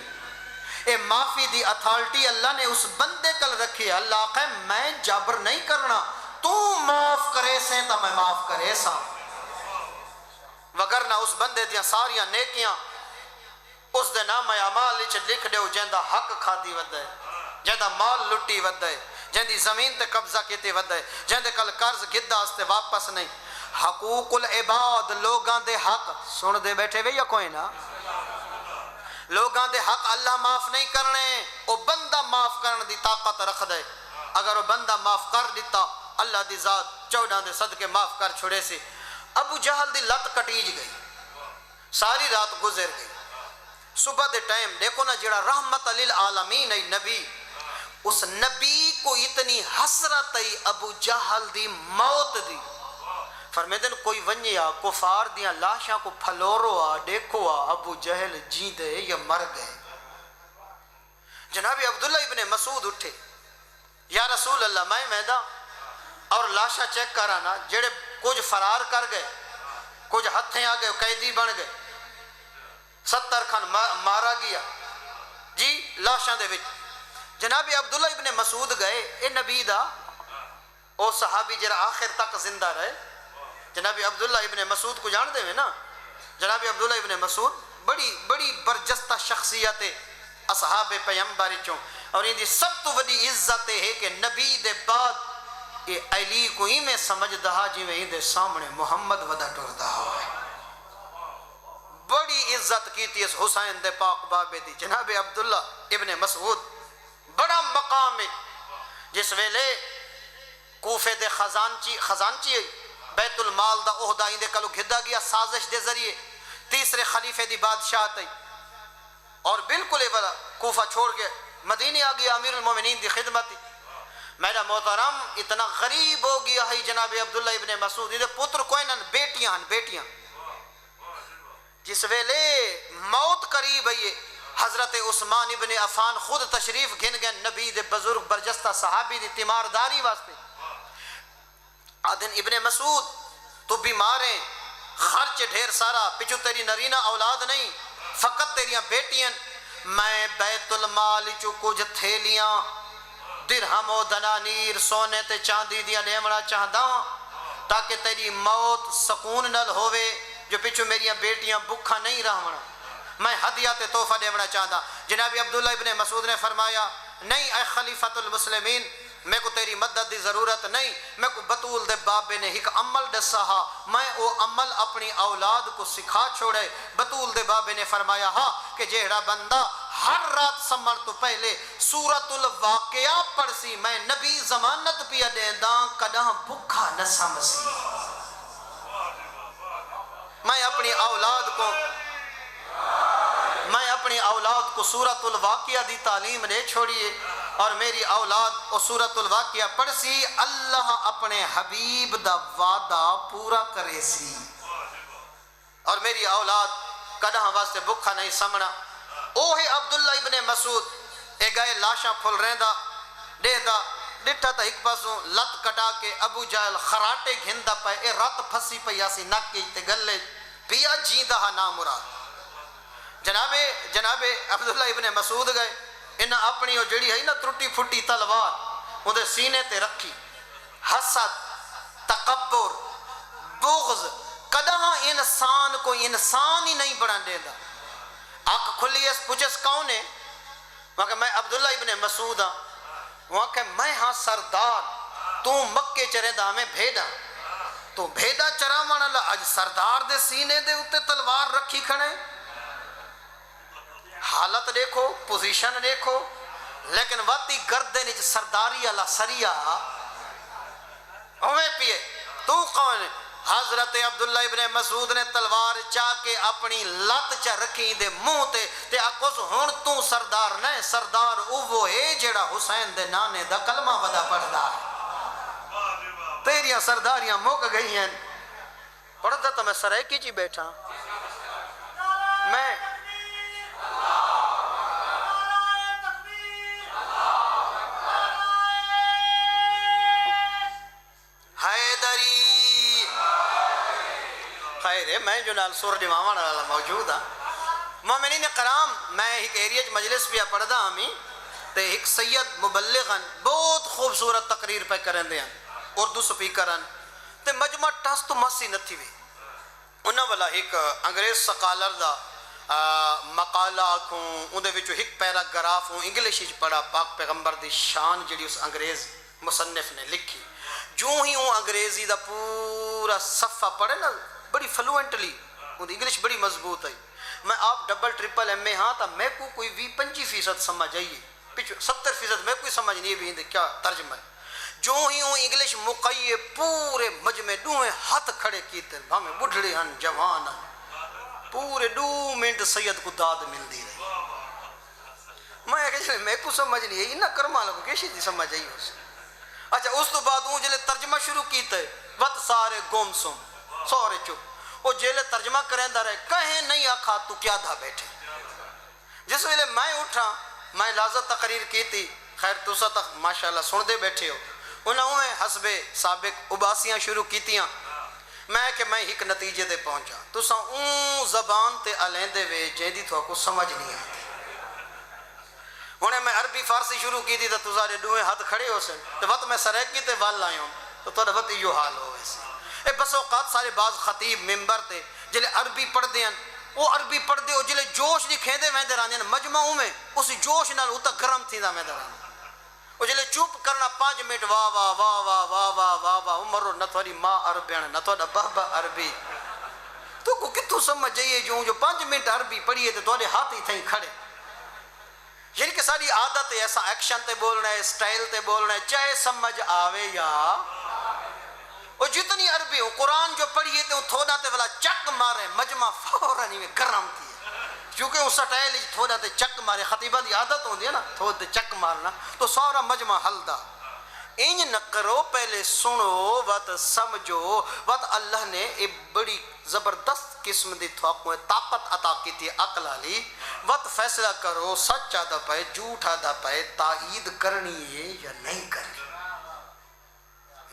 اے معافی دی اتھارٹی اللہ نے اس بندے کل رکھی۔ اللہ کہ میں جبر نہیں کرنا، تو معاف کرے سے تو میں معاف کرے سا، وگرنہ اس بندے دیاں ساریاں نیکیاں اس دے نام اعمال وچ لکھ دیو، جیندا حق کھادی ودے، جیندا مال لٹی ودے، جیندی زمین تے قبضہ کیتی ودے، جیندے کل قرض گدہ اس تے واپس نہیں۔ حقوق العباد، لوگاں دے حق سن دے بیٹھے وے یا کوئی نہ، لوگاں دے حق اللہ معاف نہیں کرنے، او بندہ معاف کرنے دی طاقت رکھ دے، اگر وہ بندہ معاف کر دیتا اللہ دی ذات 14 دے صدقے معاف کر چھوڑے سے۔ ابو جہل دی لت کٹیج گئی، ساری رات گزر گئی، صبح دے ٹائم دیکھو نا جڑا رحمت للعالمین ای نبی، اس نبی کو اتنی حسرت ای ابو جہل دی موت دی، فرمیدن کوئی ونیا کفار دیاں لاشاں کو پھلورو آ دیکھو آ ابو جہل جی دے یا مر گئے۔ جناب عبداللہ ابن مسعود اٹھے، یا رسول اللہ میں میدہ اور لاشاں چیک کرانا، جڑے کچھ فرار کر گئے، کچھ ہتھیں آ گئے قیدی بن گئے، 70 کھن مارا گیا جی لاشاں دے وچ۔ جناب عبداللہ ابن مسعود گئے، اے نبی دا او صحابی جڑا آخر تک زندہ رہے، جناب عبداللہ ابن مسعود کو جان دے میں نا، جناب عبداللہ ابن مسعود بڑی برجستہ شخصیت اصحاب پیغمبر چوں، اور ان دی سب تو بڑی عزت ہے کہ نبی دے بعد یہ علی کو ہی میں سمجھ دہا جی میں دے سامنے محمد ودا ٹور دہا ہے، بڑی عزت کی تھی اس حسین دے پاک بابے دی۔ جناب عبداللہ ابن مسعود بڑا مقام ہے، جس ویلے کوفے دے خزانچی بیت المال دا عہدہ اندے کلو گھدا گیا سازش دے ذریعے، تیسرے خلیفے دی بادشاہ تے، اور بالکل یہ بڑا کوفہ چھوڑ کے مدینے آ گیا امیر المومنین دی خدمت۔ میرا محترم اتنا غریب ہو گیا ہے جناب عبداللہ ابن مسعود، یہ پتر کوئی نہ بیٹیاں جس ویلے موت قریب ہے حضرت عثمان ابن عفان خود تشریف گھن گئے نبی دے بزرگ برجستہ صحابی دی تیمارداری واسطے. آدن ابن مسعود تو بیمار ہیں، خرچ ڈھیر سارا، پچھو تیری نرینہ اولاد نہیں، فقط تیریاں بیٹیاں، میں بیت المال چو کچھ تھیلیاں درہم و دنانیر سونے تے چاندی دیا لیمڑا چاہداں تاکہ تیری موت سکون نل ہوئے، جو پچھو میریاں بیٹیاں بکھا نہیں رہونا، میں ہدیات تحفہ دیونا چاہتا. جناب عبداللہ ابن مسعود نے فرمایا نہیں اے خلیفۃ المسلمین، میں کو تیری مدد دی ضرورت نہیں، میں کو بطول دے بابے نے ایک عمل دسا ہا، میں وہ عمل اپنی اولاد کو سکھا چھوڑے. بطول دے بابے نے فرمایا ہا کہ جہڑا بندہ ہر رات سمر تو پہلے سورۃ الواقعہ پڑھ سی، میں نبی ضمانت پیا دینداں کداں بھکھا نہ سمسی. میں اپنی اولاد کو سورۃ الواقعہ دی تعلیم دے چھوڑیے اور میری اولاد وہ سورۃ الواقعہ پڑھ سی، اللہ اپنے حبیب دا وعدہ پورا کرے سی اور میری اولاد کداں واسطے بھکھا نہیں سمنا. اوہ عبداللہ ابن مسعود اے گئے لاشاں پھل رہندا دے دا ڈٹھا تا ایک پاسوں لت کٹا کے ابو جہل خراٹے گھندا پائے، اے رت پھسی پئی آسی نک تے گلے پیا جیندہ ہا نام مراد. جناب عبداللہ ابن مسعود گئے، انہاں اپنی وہ جڑی ہے نا ٹرٹی پھٹی تلوار اندے سینے تے رکھی. حسد، تکبر، بغض کداں انسان کو انسان ہی نہیں بنا دے دا. آنکھ کھلی اس پوچھس کون ہے؟ وہاں کہ میں عبداللہ ابن مسعود ہاں. وہاں کہ میں ہاں سردار، تو مکے چرے دا میں بھیڑا، تو بھیڑا چرا مانا لا اج سردار دے سینے دے اتے تلوار رکھی کھڑے. حالت دیکھو، پوزیشن دیکھو، لیکن واتی گردن اچ سرداری اللہ سریہ ہوئے پیے. تو کون ہے؟ حضرت عبداللہ ابن مسعود نے تلوار چاہ کے اپنی لت چا رکھی دے منہ تے آکوس ہون تو سردار نہیں، سردار اوہ ہے جڑا حسین دے نانے دا کلمہ ودا پڑھدا ہے. تیریاں سرداریاں موک گئی ہیں. پڑھتا تو میں سرائکی چی بیٹھا میں حیدری خیر ہے. میں جو نال سور ڈیماوان والا موجود ہاں. مومنین کرام، میں ایک ایریج مجلس پہ پڑھدا ہمیں تے ایک سید مبلغن بہت خوبصورت تقریر پہ کرن دے ہیں، اردو سپیکرن تے مجمع ٹس تو مسی نہ تھی وے. انہاں والا ایک انگریز سکالر دا مقالہ آکھوں اندے وچو ایک پیراگراف ہوں انگلش وچ پڑھا، پاک پیغمبر دی شان جڑی اس انگریز مصنف نے لکھی. جو ہی ہوں انگریزی دا پورا صفحہ پڑھے نا بڑی فلوئنٹلی، انگلش بڑی مضبوط ہے. میں آپ ڈبل ٹرپل ایم اے ہاں تا میں کو کوئی 20-25% سمجھ آئیے، 70% میں کوئی سمجھ نہیں بھی کیا ترجمہ ہے. جو ہی ہوں انگلش مقیے پورے مجمع دوئے ہاتھ کھڑے کیتے، ہمیں بڑھڑے ہن جوان ہن، پورے 2 منٹ سید کو داد مل دی رہی. میں کو سمجھ نہیں ہے نہ کرما لگو کیسی تھی سمجھ آئی ہو سے. اچھا اس تو بعد وہ جلے ترجمہ شروع کیتے وقت سارے گم سم سورے چپ، وہ جلے ترجمہ کریں دا رہے کہیں نہیں آکھا تو کیا دھا بیٹھے. جس ویلے میں اٹھا میں لازت تقریر کی تھی، خیر تو سا تک ماشاءاللہ سن دے بیٹھے ہو. انہوں نے حسب سابق اباسیاں شروع کیتیاں. میں کہ میں ایک نتیجے دے پہنچا تو سا اون زبان تے علین دے وے جیدی تو کو سمجھ نہیں آتی. انہیں میں عربی فارسی شروع کی تھی تو سارے دوئے ہاتھ کھڑے ہو سن تو وقت میں سریکی تے وال لائے ہوں تو تو وقت یہ حال ہو ویسے. اے بس اوقات سارے بعض خطیب ممبر تے جلے عربی پڑھ دیں وہ عربی پڑھ دے جلے جوش دی کھیندے میں دے رانے مجمعوں میں اسی جوش نال اتا گرم تھی دا میں دے رانے وہ جلے چوپ کرنا 5 منٹ واہ واہ واہ واہ واہ واہ واہ واہ عمر نہ تھوڑی ماں عربیان نہ تھوڑا بابا عربی تو کو کتوں سمجھ جائیے جو 5 منٹ عربی پڑھیے تو تھوڑے ہاتھ ہی تھیں کھڑے. یعنی کہ ساری عادت ہے ایسا ایکشن تے بولنا ہے، سٹائل تے بولنا ہے، چاہے سمجھ آوے یا وہ جتنی عربی ہو قرآن جو پڑھیے تو تھوڑا تے والا چک مارے مجمع فوراً ہی گرم تھی کیونکہ اس سٹائل تھوڑا تے چک مارے. خطیبہ دی عادت ہوندی ہے نا تھوڑا تے چک مارنا تو سارا مجمع ہلدا. انج نہ کرو، پہلے سنو وت سمجھو وت اللہ نے ایک بڑی زبردست قسم دی تھوکو طاقت عطا کی تھی عقل والی، وت فیصلہ کرو سچ آدھا پائے جھوٹ آدھا پائے، تائید کرنی ہے یا نہیں کرنی۔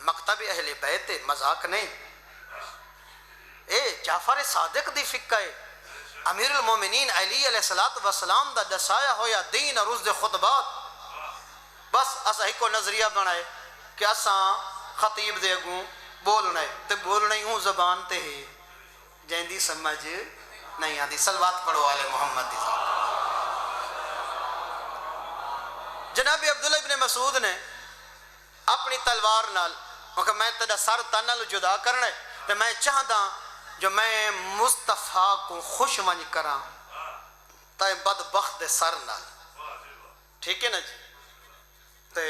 مکتب اہل بیت مذاق نہیں، اے جعفر صادق دی فقہ ہے، امیر المومنین علی علیہ السلام دا دسایا ہویا دین اور اس دے خطبات، بس اسا ایک نظریہ بنائے کہ اسا خطیب دے اگوں بولنا ہے تے بولنا ہی ہوں زبان تے ہے جیندی سمجھ نہیں آتی۔ صلوات پڑھو آل محمد دی ذات۔ جناب عبداللہ ابن مسعود نے اپنی تلوار نال کہ میں تیرا سر تن نال جدا کرنا ہے تے میں چاہدا جو میں مصطفیٰ کو خوش ونج کراں تے بدبخت دے سر نال، ٹھیک ہے نا جی؟ تے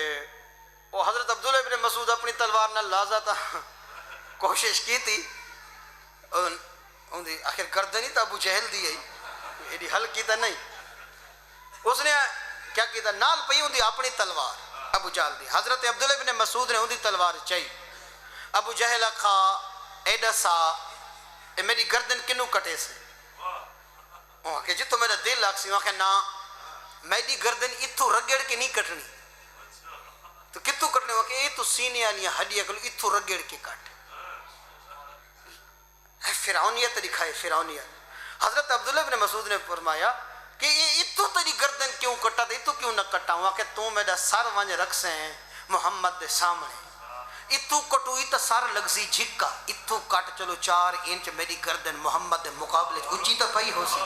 وہ حضرت عبداللہ ابن مسعود اپنی تلوار نال لازا تھا، کوشش کی تھی، آخر گردن ہی تو ابو جہل دی ہے، ایڈی ہلکی تو نہیں، اس نے کیا کیا نال پئی ہوں دی اپنی تلوار ابو جہل دی، حضرت عبداللہ ابن مسعود نے ہوں دی تلوار چاہی، ابو جہل کھا ایڈا سا اے میری گردن کنو کٹے سے، وہ کہ جی تو میرا دل لاکھ سی، وہ کہ نا میری گردن اتھو رگڑ کے نہیں کٹنی، تو کتوں کٹنے وہ کہ یہ تو سینے والیاں ہڈیاں کلو اتھو رگڑ کے کٹ، فرعونیت دکھائے فرعونیت۔ حضرت عبداللہ ابن مسعود نے فرمایا کہ یہ اتو تیری گردن کیوں کٹا تھا، اتو کیوں نہ کٹا ہوا کہ تو میرا سر ونج رکھ سے ہیں محمد دے سامنے، اتو کٹو ات سر لگ سی جھکا، اتو کٹ چلو 4 انچ میری گردن محمد دے مقابلے اچھی تو پئی ہو سی۔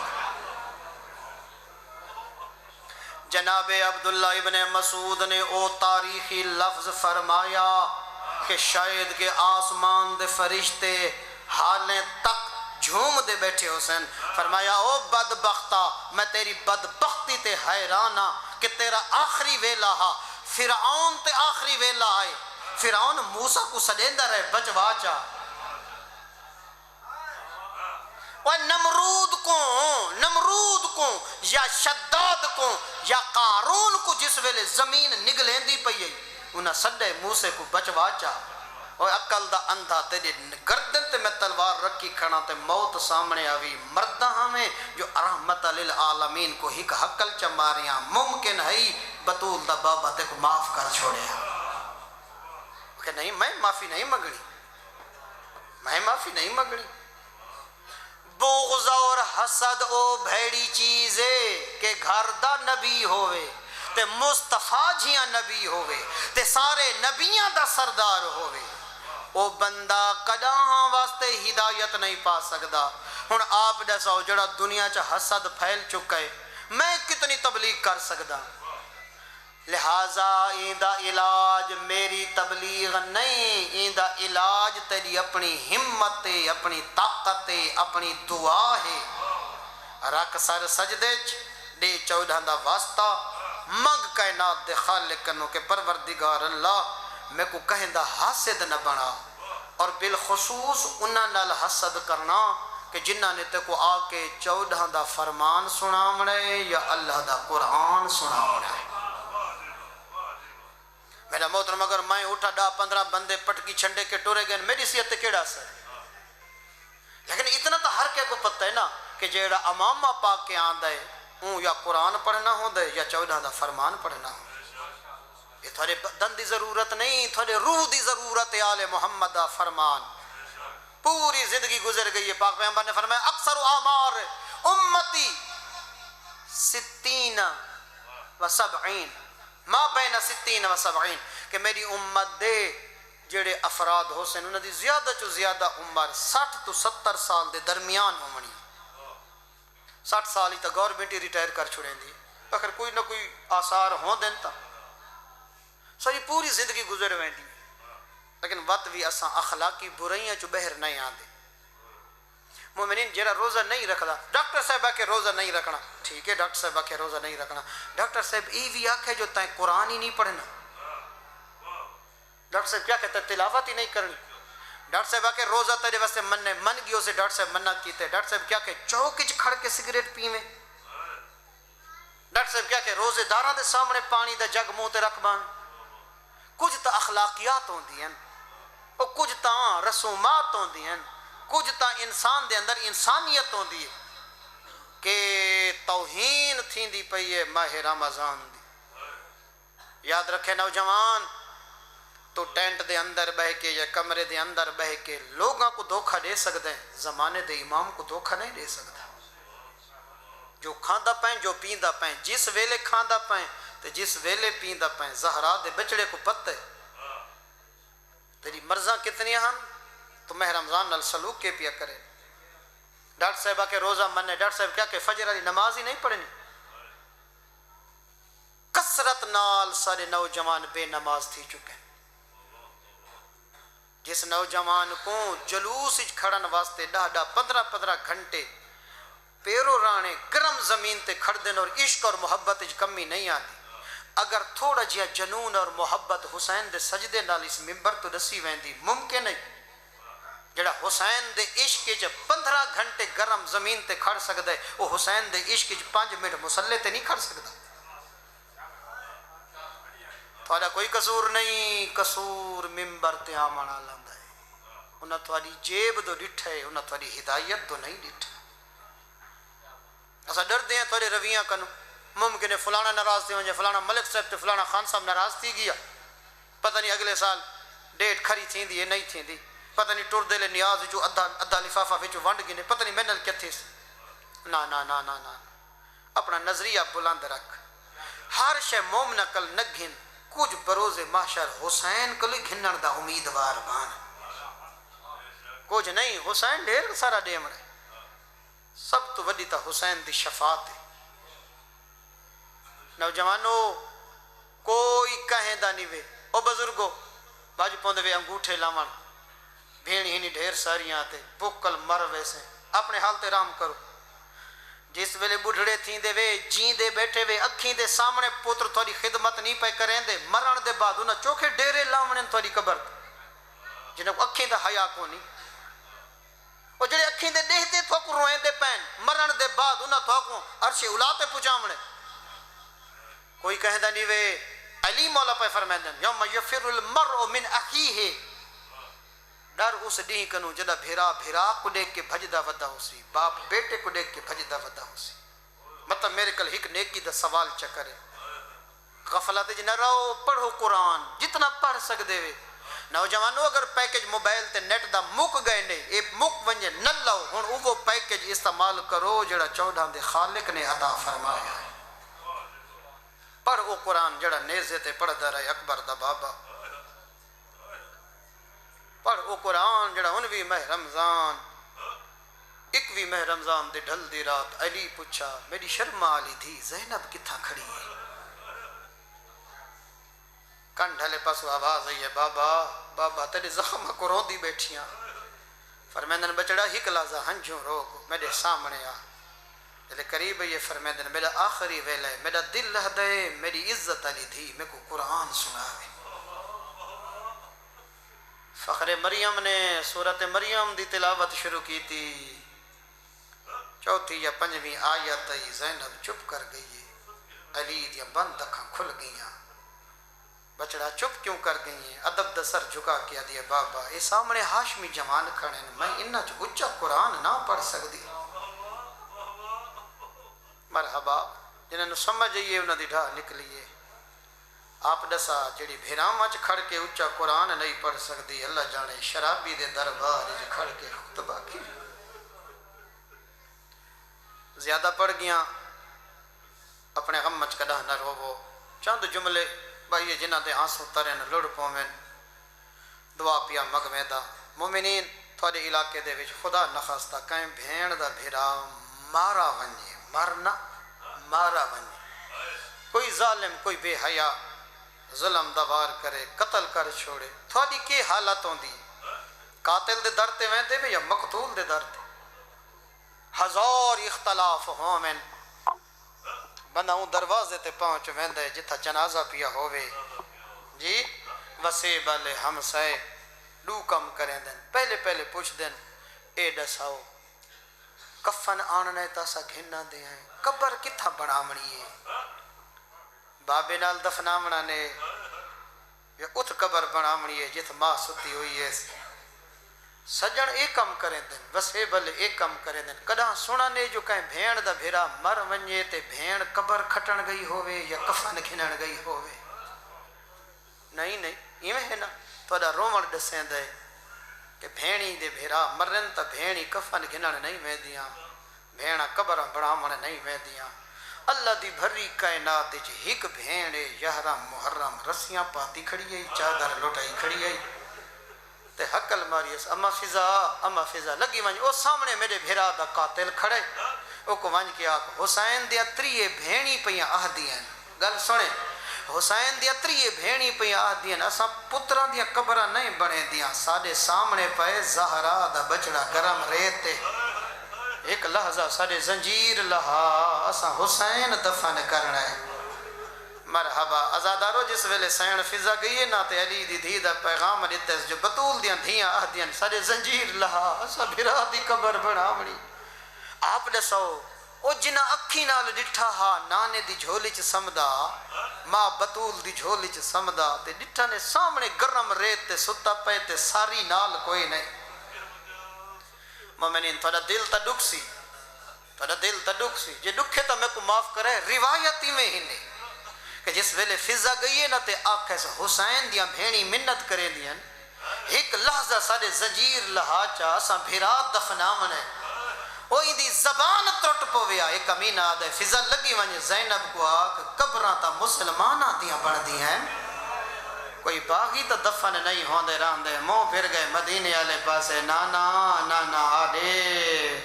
جناب عبداللہ ابن مسعود نے او تاریخی لفظ فرمایا کہ شاید کہ آسمان دے فرشتے حالیں تک جھوم دے بیٹھے حسین، فرمایا او بدبختہ میں تیری بدبختی تے حیرانہ کہ تیرا آخری ویلا ہا، فرعون تے آخری ویلا آئے، فرعون موسیٰ کو سڈیندہ رہے بچوا چاہ، نمرود کو یا شداد کو یا قارون کو جس ویلے زمین نگلیں دی پئی انہاں سڈے موسیٰ کو بچوا چاہ، اور عقل دا اندھا تیرے گردن تے میں تلوار رکھی کھڑا تے موت سامنے آوی، مردہ ہمیں جو رحمت للعالمین کو ہی حقل چماریاں ممکن ہے بطول دا بابا تے کو معاف کر چھوڑے ہیں کہ نہیں میں معافی نہیں مگنی۔ بغض اور حسد او بھیڑی چیزے کہ گھر دا نبی ہوئے تے مصطفیٰ جیاں نبی ہوئے تے سارے نبیاں دا سردار ہوئے، او بندہ کداں واسطے ہدایت نہیں پا سکدا۔ ہن آپ جیسا ہو جڑا دنیا چا حسد پھیل چکا ہے، میں کتنی تبلیغ کر سکدا، لہٰذا ایندہ علاج میری تبلیغ نہیں، ایندہ علاج تیری اپنی ہمت اپنی طاقت اپنی دعا ہے، رکھ سر سجدے دے 14 دا واسطہ منگ کائنات دے خالق کنو کہ پروردگار اللہ میں کو کہیں دا حاسد نہ بنا، اور بالخصوص انہاں نال حسد کرنا کہ جنہاں نے تے کو آ کے 14 دا فرمان سناونے یا اللہ دا قرآن سناونے۔ میرا محترم اگر میں اٹھا 10-15 بندے پٹکی چھنڈے کے ٹورے گئے میری صحت کیڑا سر، لیکن اتنا تو ہر کے کو پتہ ہے نا کہ جیڑا امامہ پاک کے آندہ ہے اون یا قرآن پڑھنا ہوں دے یا 14 دا فرمان پڑھنا ہوں، یہ تھوڑے دن دی ضرورت نہیں، تھوڑے روح دی ضرورت ہے آل محمد دا فرمان۔ پوری زندگی گزر گئی ہے، پاک پیغمبر نے فرمایا اکثر اعمار امتی 60 و 70 ما بین 60 و 70 کہ میری امت دے جڑے افراد ہو سن انہوں دی زیادہ چو زیادہ عمر 60 تو 70 سال دے درمیان ہونی، 60 سال ہی تا گورنمنٹ ہی ریٹائر کر چھوڑیں دی، اگر کوئی نہ کوئی آثار ہوں دن تا ساری پوری زندگی گزر ہوئیں دی، لیکن وقت بھی اساں اخلاقی برائیاں چو بہر نہیں آن دے۔ مومنین جیڑا روزہ نہیں رکھدا، ڈاکٹر صاحبہ کے روزہ نہیں رکھنا، ٹھیک ہے ڈاکٹر صاحبہ کے روزہ نہیں رکھنا، ڈاکٹر صاحب ای بھی آنکھ ہے جو تائیں قرآن ہی نہیں پڑھنا، ڈاکٹر صاحب کیا کہتا ہے تلاوت ہی نہیں کرنی، ڈاکٹر صاحبہ کے روزہ تیرے واسطے من گیوں سے ڈاکٹر صاحب منع کیتے، ڈاکٹر صاحب کیا کہ چوکچ کھڑ کے سگریٹ پیویں، ڈاکٹر صاحب کیا کہ روزے داراں دے سامنے پانی دا جگ منہ تے رکھ بان، کچھ تا اخلاقیات ہوندی ہیں اور کچھ تا رسومات ہوندی ہیں کچھ تا انسان دے اندر انسانیت ہوندی ہے کہ توہین تھیندی پئی ہے ماہ رمضان دی یاد رکھے نوجوان تو ٹینٹ دے اندر بہ کے یا کمرے دے اندر بہ کے لوگاں کو دھوکھا دے سکتے ہیں زمانے دے امام کو دھوکھا نہیں دے سکتا جو کھاندا پائیں جو پیندا پائیں جس ویلے کھاندا پائیں تے جس ویلے پیندا پائیں زہرا دے بچڑے کو پتہ ہے تیری مرضاں کتنی ہیں تو ماہ رمضان نال سلوک کے پیا کرے ڈاکٹر صاحبہ کے روزہ مننے ڈاکٹر صاحب کیا کہ فجر والی نماز ہی نہیں پڑھنی کثرت نال سارے نوجوان بے نماز تھی چکے ہیں جس نوجوان کو جلوس کھڑن واسطے 10-15 گھنٹے پیرو رانے گرم زمین تے کھڑ دین اور عشق اور محبت کمی نہیں آتی اگر تھوڑا جہا جنون اور محبت حسین دے سجدے نال اس ممبر تو دسی ویندی ممکن نہیں جڑا حسین دے عشق 15 گھنٹے گرم زمین تے کھڑ سکتا ہے وہ حسین دے عشق 5 منٹ مسلے تے نہیں کھڑ سکتا تھوڑا کوئی قصور نہیں قصور ممبر تے آمن آلاندا ہے انہاں تھوڑی جیب دو ڈٹھا ہے انہاں تھوڑی ہدایت دو نہیں ڈٹھا اسا ڈر دے ہیں تھوڑے رویاں کنو ممکن ہے فلانا ناراض تھی ونجے فلانا ملک صاحب تے فلانا خان صاحب ناراض تھی گیا پتہ نہیں اگلے سال ڈیٹ کھری تھیندی ہے نہیں تھیندی پتہ نہیں ٹر دے لے نیاز جو ادھا لفافہ وچ ونڈ گنے پتہ نہیں میں نال کتھے نا نا نا نا نا اپنا نظریہ بلند رکھ ہر شے مومنہ کل نہ گھن کچھ بروز محشر حسین کلی گھنن دا امیدوار بان کچھ نہیں حسین ڈھیر سارا ڈیمڑ ہے سب تو وڈی تا حسین دی شفاعت ہے نوجوانو کوئی کہیں دا نہیں وے او بزرگو باج پوندے وے انگوٹھے لاون بھیڑی ہی نہیں ڈھیر ساریاں تے بکل مر ویسے اپنے حال تے رام کرو جس ویلے بڑھڑے تھیں دے وے جین دے بیٹھے وے اکھیں دے سامنے پوتر تھوڑی خدمت نہیں پہ کریں دے مرن دے بعد انہاں چوکھے ڈیرے لاونے تھوڑی قبر جنہاں کو اکھیں دا حیا کو نہیں اور جڑے اکھیں دے دیکھتے تھوک روئیں دے پین مرن دے بعد انہاں تھوکوں عرش اولا تے پجامنے کوئی کہہ دا نہیں وے علی مولا پہ فرمائیں دیں یوم یفر المرء من اخیہ ڈر اس ڈی کنو جدا بھیرا کو دیکھ کے بھجدا ودا ہو سی باپ بیٹے کو دیکھ کے بھجدا ودا ہو سی مطلب میرے کل ہک نیکی دا سوال چکرے غفلت جنہ رہو پڑھو قرآن جتنا پڑھ سکدے وے نوجوانوں اگر پیکج موبائل تے نیٹ دا مک گئے نے اے مک ونجے نہ لو ہن وہ پیکج استعمال کرو جڑا 14 دے خالق نے عطا فرمایا ہے پڑھ او قرآن جڑا نیزے تے پڑھدا رہے اکبر دا بابا پڑھ او قرآن جڑا 19 ماہ رمضان 21 ماہ رمضان دے ڈھل دی رات علی پوچھا میری شرما علی تھی زینب کتھاں کھڑی ہے کن ڈھلے پاسو آواز آئی ہے بابا بابا تیرے زخم کو رو دی بیٹھیاں فرمیندن بچڑا ہک لازا ہنجوں روک میرے سامنے آ میرے قریب یہ فرمیندن میرا آخری ویلہ ہے میرا دل لہ دے میری عزت علی تھی میں کو قرآن سناوے فخر مریم نے سورت مریم دی تلاوت شروع کی تھی 4 یا 5 آیت زینب چپ کر گئی علی دیا بند اکھاں کھل گئیاں بچڑا چپ کیوں کر گئی ہیں ادب دا سر جھکا کیا دیا بابا اے سامنے ہاشمی جوان کھڑے میں انہاں چ اچا قرآن نہ پڑھ سکتی مرحبا جنہوں سمجھ آئیے انہوں دی ڈھا نکلیے آپ دسا جڑی بھیراواں چ کھڑ کے اچا قرآن نہیں پڑھ سکتی اللہ جانے شرابی دے دربار چ کھڑ کے خطبہ کی زیادہ پڑھ گیا اپنے غم مچ کڈا نہ روو چند جملے بھائی جنہ دے آنسو ترن لڑ پومن دعا پیا مگویں دا مومنین تھوڑے علاقے دے وچ خدا نخواستہ کہیں بھین دا بھیرا مارا ونجے مرنا مارا ونجے کوئی ظالم کوئی بے حیا ظلم دا وار کرے قتل کر چھوڑے تھوڑی کی حالت ہوندی قاتل دے در تے ویندے وے یا مقتول دے در تے ہزار اختلاف ہومن بندہ ہوں دروازے تے پہنچ ویندے جتھا جنازہ پیا ہووے جی وسے بالے ہم سائے دو کم کریں دن پہلے پوچھ دن اے دساؤ کفن آننے تاسا گھننا دے ہیں قبر کتھا بڑامڑی ہے بابے نال دفنامنا نے یا ات قبر بناونی ہے جت ماں ستی ہوئی ہے سجن ایک کم کریں دن وسے بل ایک کم کریں دن کداں سنا نے جو کہیں بھیڑ دا بھیرا مر ونجے تے بھیڑ قبر کھٹن گئی ہوئے یا کفن گھنن گئی ہوئے نہیں ایویں ہے نا تھوڑا رومن ڈسیں دے کہ بھیڑی دے بھیرا مرن تا بھیڑی کفن گھنن نہیں ویندیاں بھیڑا قبر بناون نہیں ویندیاں اللہ دی بھری کائنات وچ ہک بھیڑ یحرم محرم رسیاں پاتی کھڑی ہے چادر لٹائی کھڑی ہے تے حقل ماری اس اما فضا لگی ونج او سامنے میرے بھیرا دا قاتل کھڑے او کو ونج کے آکھ حسین دیا تریے بھیڑی پیاں آہدیاں گل سنے حسین دیا تریے بھیڑی پیاں آہدیاں اساں پتراں دیا قبراں نہیں بنے دیاں ساڈے سامنے پئے زہرا دا بچڑا گرم ریت تے ایک لحظہ ساڈے زنجیر لہا اساں حسین دفن کرنا ہے مرحبا ازادارو جس ویلے سین فضا گئی ہے نا تے علی دی دھی دا پیغام دیتس جو بطول دیاں دھیاں آہدیاں ساڈے زنجیر لہا اساں بھرا دی قبر بناونی آپ دسو او جنہ اکھی نال ڈٹھا ہا نانے دی جھولی چ سمدا ماں بطول دی جھولی چ سمدا تے ڈٹھا نے سامنے گرم ریت تے ستا پے تے ساری نال کوئی نہیں مومنین تھوڑا دل تا دکھ سی جے دکھے تا میں کو معاف کرے روایتی میں ہی نہیں کہ جس ویلے فضا گئی ہے نا تے آکھے سے حسین دیاں بھیڑی منت کرے دیاں ایک لحظہ سارے زنجیر لہا چا اساں بھیرا دفناون ہے وہ دی زبان ترٹ پویا ایک امینہ آدھے فضا لگی ونج زینب کو آکھ قبراں تا مسلمانہ دیاں بڑھ دی ہیں کوئی باغی تا دفن نہیں ہوندے راندے مو پھر گئے مدینے والے پاسے نانا آڈے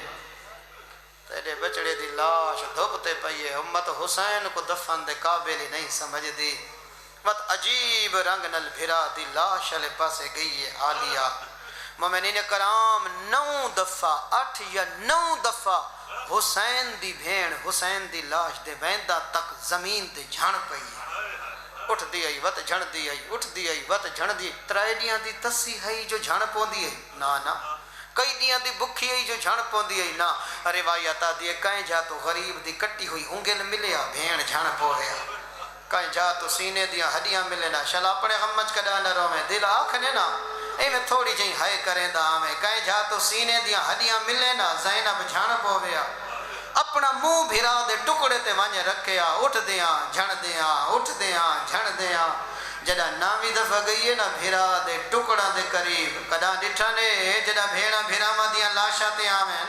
تیرے بچڑے دی لاش دھوپتے پئیے امت حسین کو دفن دے قابل ہی نہیں سمجھ دی مت عجیب رنگ نل بھرا دی لاش والے پاسے گئی ہے عالیہ مومنین کرام 9 دفعہ 8 یا 9 دفعہ حسین دی بھیڑ حسین دی لاش دے ویندا تک زمین تے جھڑ پئی اٹھ دی آئی وت جھڑ دی آئی اٹھ دی آئی وت جھڑ دی ترائے دیاں دی تسی ہے جو جھڑ پوندی ہے نا کئی دیاں دی بکھی ہے جو جھڑ پوندی ہے نا روایت دی کہیں جا تو غریب دی کٹی ہوئی انگل ملیا بھیڑ جھڑ پویا کہیں جا تو سینے دیاں ہڈیاں ملے نا شلا اپنے غمج کڈا نہ رو میں دل آکھنے نا اے میں تھوڑی جہی ہائے کریں دا میں کہیں جا تو سینے دیاں ہڈیاں ملے نا زینب جھڑ پویا اپنا منہ بھرا دے ٹکڑے تے ونج رکھیا اٹھ دیاں جھڑ دیاں اٹھ دیاں جھڑ دیاں جڑا نامی دفعہ گئی ہے نا بھرا دے ٹکڑا دے قریب کدا ڈٹھا نے جڑا بھیڑا بھراواں دیاں لاشاں تے آویں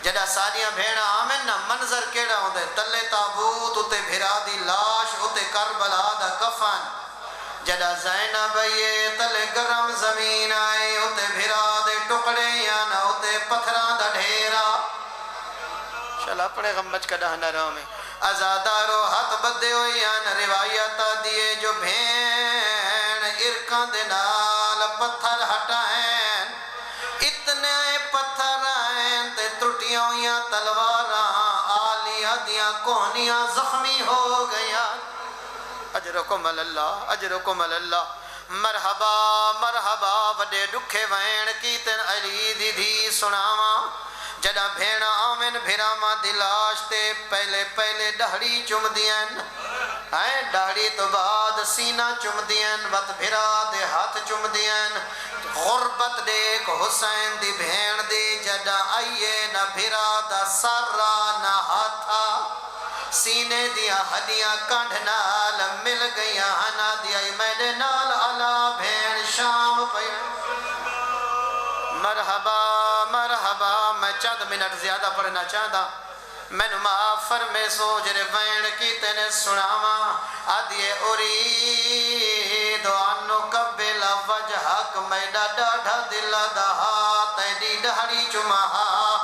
جڑا ساریاں بھیڑاں آویں نا منظر کیڑا ہوندے تلے تابوت اتے بھرا دی لاش اتے کربلا دا کفن جڑا زینب یہ تلے گرم زمین آئے اتے بھرا دے ٹکڑے یا نا اتے پتھراں دا ڈھیرا چلا اپنے غمج کا ڈہنا رو میں ازادارو ہاتھ بدے ہوئی آن روایت دیئے جو بھین ارکان دے نال پتھر ہٹائیں اتنے پتھر آئیں تے ٹوٹیاں ہویاں تلواراں آلیاں دیاں کوہنیاں زخمی ہو گیاں اجرکم اللہ اجرکم اللہ مرحبا مرحبا وڈے ڈکھے وین کیتن علی دی دھی سناواں جڑا بھیڑا آمن بھراما دلاش تے پہلے ڈہڑی چم دیاں ڈہڑی تو بعد سینہ چم دیاں وط بھرا دے ہاتھ چم دیاں غربت دیکھ حسین دی بھیڑ دی جڑا آئیے نہ بھرا دا سارا نہ ہاتھا سینے دیا ہڈیاں کانڈ نال مل گئیاں ہنا دیا میرے نال علا بھیڑ شام پہ مرحبا مرحبا میں چند منٹ زیادہ پڑھنا چاہتا میں معاف فرمے سو جرے وین کی تینے سناواں آدھیے اوری دوانو قبل وجہک میڈا ڈاڑھا دل دہا تیڈی ڈہڑی چمہا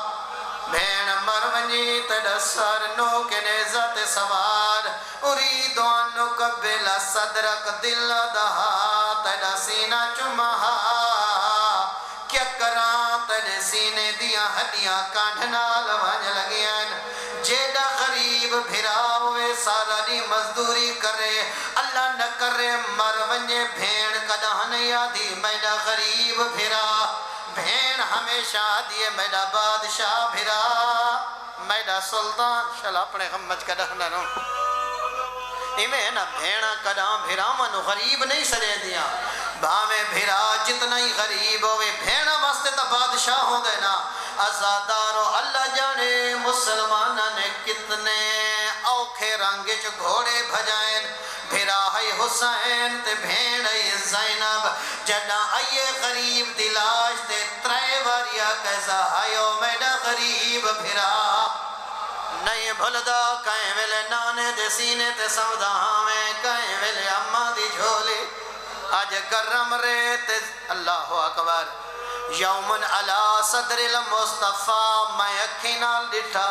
بھین مرونی تیڈا سر نوکے نیزت سوار اوری دوانو قبل صدرک دل دہا تیڈا سینہ چمہا کیا کران تیرے سینے دیاں ہڈیاں کانڈھنا لوانج لگیاں جیڑا غریب بھرا ہوئے سارا دی مزدوری کرے اللہ نہ کرے مر ونجے بھین کدہ نہیں آدھی میڈا غریب بھرا بھین ہمیشہ آدھی میڈا بادشاہ بھرا میڈا سلطان شل اپنے غمج کدہ نہ رو ایویں نہ بھیڑا کداں بھراواں نو غریب نہیں سڑے دیاں بھاویں بھرا جتنا ہی غریب ہوئے بھیڑا واسطے تا بادشاہ ہو گئے نا ازادارو اللہ جانے مسلمانہ نے کتنے اوکھے رنگ چ گھوڑے بھجائیں بھرا ہے حسین تے بھیڑ ہے زینب جنا آئیے غریب دلاش تے ترے واریا کیسا آئیو میڈا غریب بھرا نہیں بھلدا کہیں ویلے نانے دے سینے تے سودا ہمیں کہیں ویلے اماں دی جھولی آج گرم ریت اللہ اکبر یومن علا صدر المصطفیٰ میں اکھینا لٹھا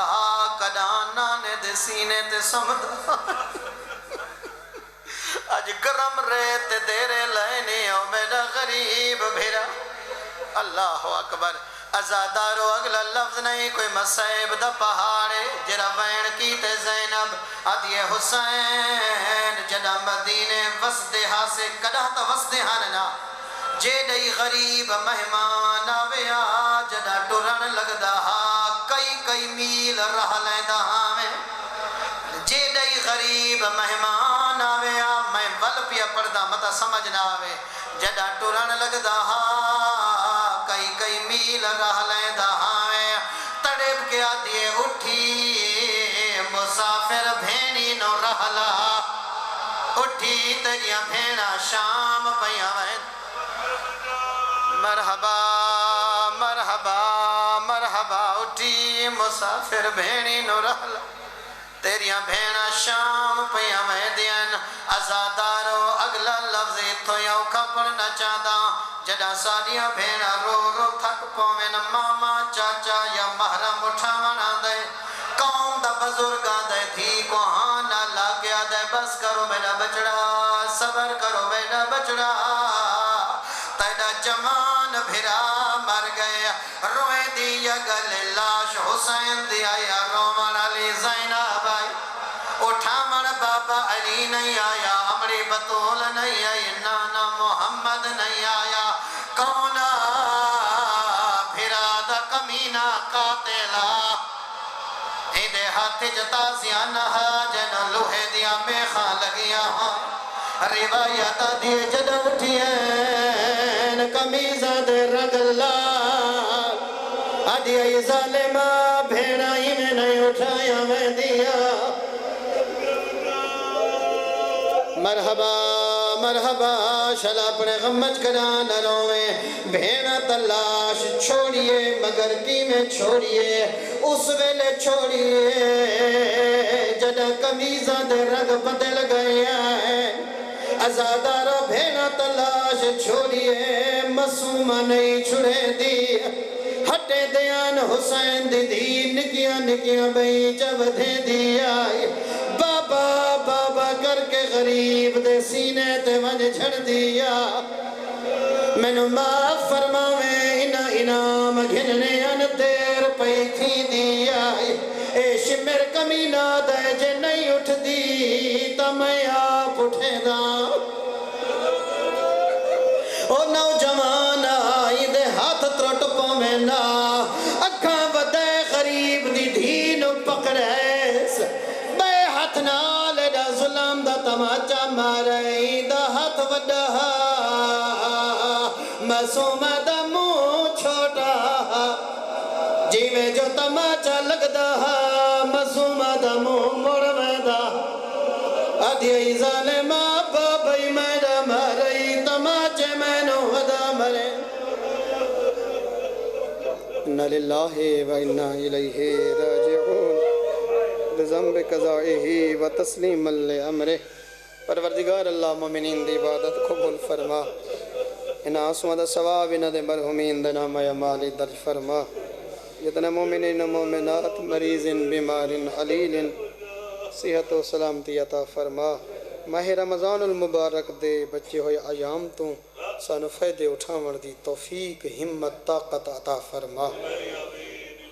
کداں نانے دے سینے تے سودا آج گرم ریت دیرے لائنی او میرا غریب بھیرا اللہ اکبر ازادارو اگلا لفظ نہیں کوئی مسائب دا پہاڑے جرا وین کی تے زینب ادھیے حسین جدا مدینے وسدہا سے کدا تا وسدہا ننا جیڑی غریب مہمان آویا جدا ٹرن لگدا کئی میل رہ لیندہ ہمیں جیڑی غریب مہمان آویا میں ول پیا پردہ متا سمجھ نہ آوے جدا ٹرن لگدا کئی میل رہ لیندہ ہمیں تڑپ کے آدھیے اٹھی مسافر بھینی نو رہلا اٹھی تجیا بھینا شام پیا مرحبا مرحبا مرحبا اٹھی مسافر بھینی نو رہلا تیریاں بھینا شام پیا میں دین ازادارو اگلا لفظ تو یو کھپڑنا چاہدا جدا ساڑیاں بھینا رو تھک پومن ماما چاچا یا محرم اٹھا منا دے قوم دا بزرگاں دے تھی کو ہانا لاگیا دے بس کرو میرا بچڑا صبر کرو میرا بچڑا تیڑا جوان بھرا مر گیا روئے دیا گلے لاش حسین دیا یا رومن علی زینب آئی اٹھا من بابا علی نہیں آیا امری بطول نہیں آئی نانا محمد نہیں آیا کونا بھرا دا کمینہ قاتلہ ایدے ہاتھ جتا زیانہ جن لوہے دیا میخا لگیا روایت دیے جد اٹھئین کمیزہ دے رگلا آدھیا ظالمہ بھیڑا ہی میں نہیں اٹھایا میں دیا مرحبا مرحبا شلا اپنے غمج کران روئے بھیڑا تلاش چھوڑیے مگر کی میں چھوڑیے اس ویلے چھوڑیے جدہ کمیزہ دے رگ بدل گیا ہے ازادارو بھیڑا تلاش چھوڑیے مسومہ نہیں چھڑے دی ہٹے دیان حسین دی نکیاں بھئی جب دے دی آئی بابا بابا کر کے غریب دے سینے تے ونج جھڑ دیا میں نو معاف فرماویں انعام گھننے ان دیر پئی تھی دیا اے شمر کمینہ دے جے نہیں اٹھ دی تا میں آپ اٹھے دا او نوجوان آئی دے ہاتھ ترٹ پویں نا اکھاں ودے غریب دی دھین پکڑیس بے ہاتھ نال دا ظلم دا تماچا مارئی دا ہاتھ وڈا مسوم دا منہ چھوٹا جیوے جو تماچا لگ دا مسوم دا منہ مڑ میں دا ادھیائی ظالمہ بابائی میں دا مارئی تماچے میں نو ودا مرے اِنَّا لِلَّهِ وَإِنَّا إِلَيْهِ رَاجِعُونَ بِذَنْبِ قَضَائِهِ وَتَسْلِيمًا لِأَمْرِهِ پروردگار اللہ مومنین دی عبادت قبول فرما ان آنسوان دا ثواب ان دے مرحومین دا نام مالی درج فرما جتنا مومنین مومنات مریض بیمار علیل صحت و سلامتی عطا فرما ماہ رمضان المبارک دے بچے ہوئے ایام تو سانو فائدے اٹھاور دی توفیق ہمت طاقت عطا فرما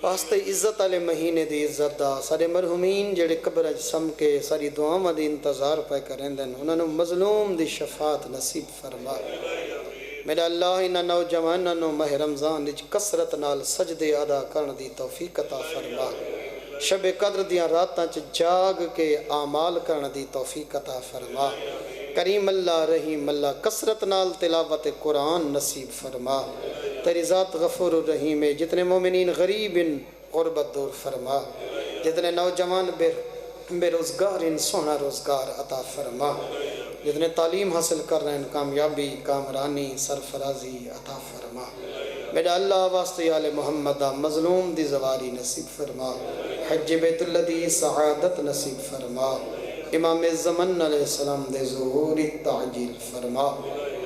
واسطے عزت علی مہینے دی عزت دا سارے مرحومین جڑے قبر جسم کے ساری دعاواں دی انتظار پہ کریں دن انہوں مظلوم دی شفاعت نصیب فرما میرا اللہ انہاں نوجواناں نو ماہ رمضان وچ کثرت نال سجدے ادا کرن دی توفیق عطا فرما شب قدر دیاں راتاں چ جاگ کے اعمال کرن دی توفیق عطا فرما کریم اللہ رحیم اللہ کثرت نال تلاوت قرآن نصیب فرما تیری ذات غفور الرحیم ہے جتنے مومنین غریب ان غربت دور فرما جتنے نوجوان بے روزگار ان سونا روزگار عطا فرما جتنے تعلیم حاصل کر رہے ہیں کامیابی کامرانی سرفرازی عطا فرما میرا اللہ واسطے آل محمد مظلوم دی زواری نصیب فرما حج بیت اللہ دی سعادت نصیب فرما امام زمن علیہ السلام دے ظہور تعجیل فرما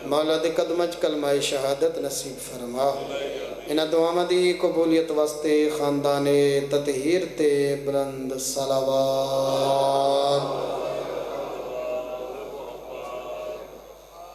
مولا دے قدمج کلمہ شہادت نصیب فرما انہاں دعاواں دی قبولیت واسطے خاندان تطہیر تے بلند صلوات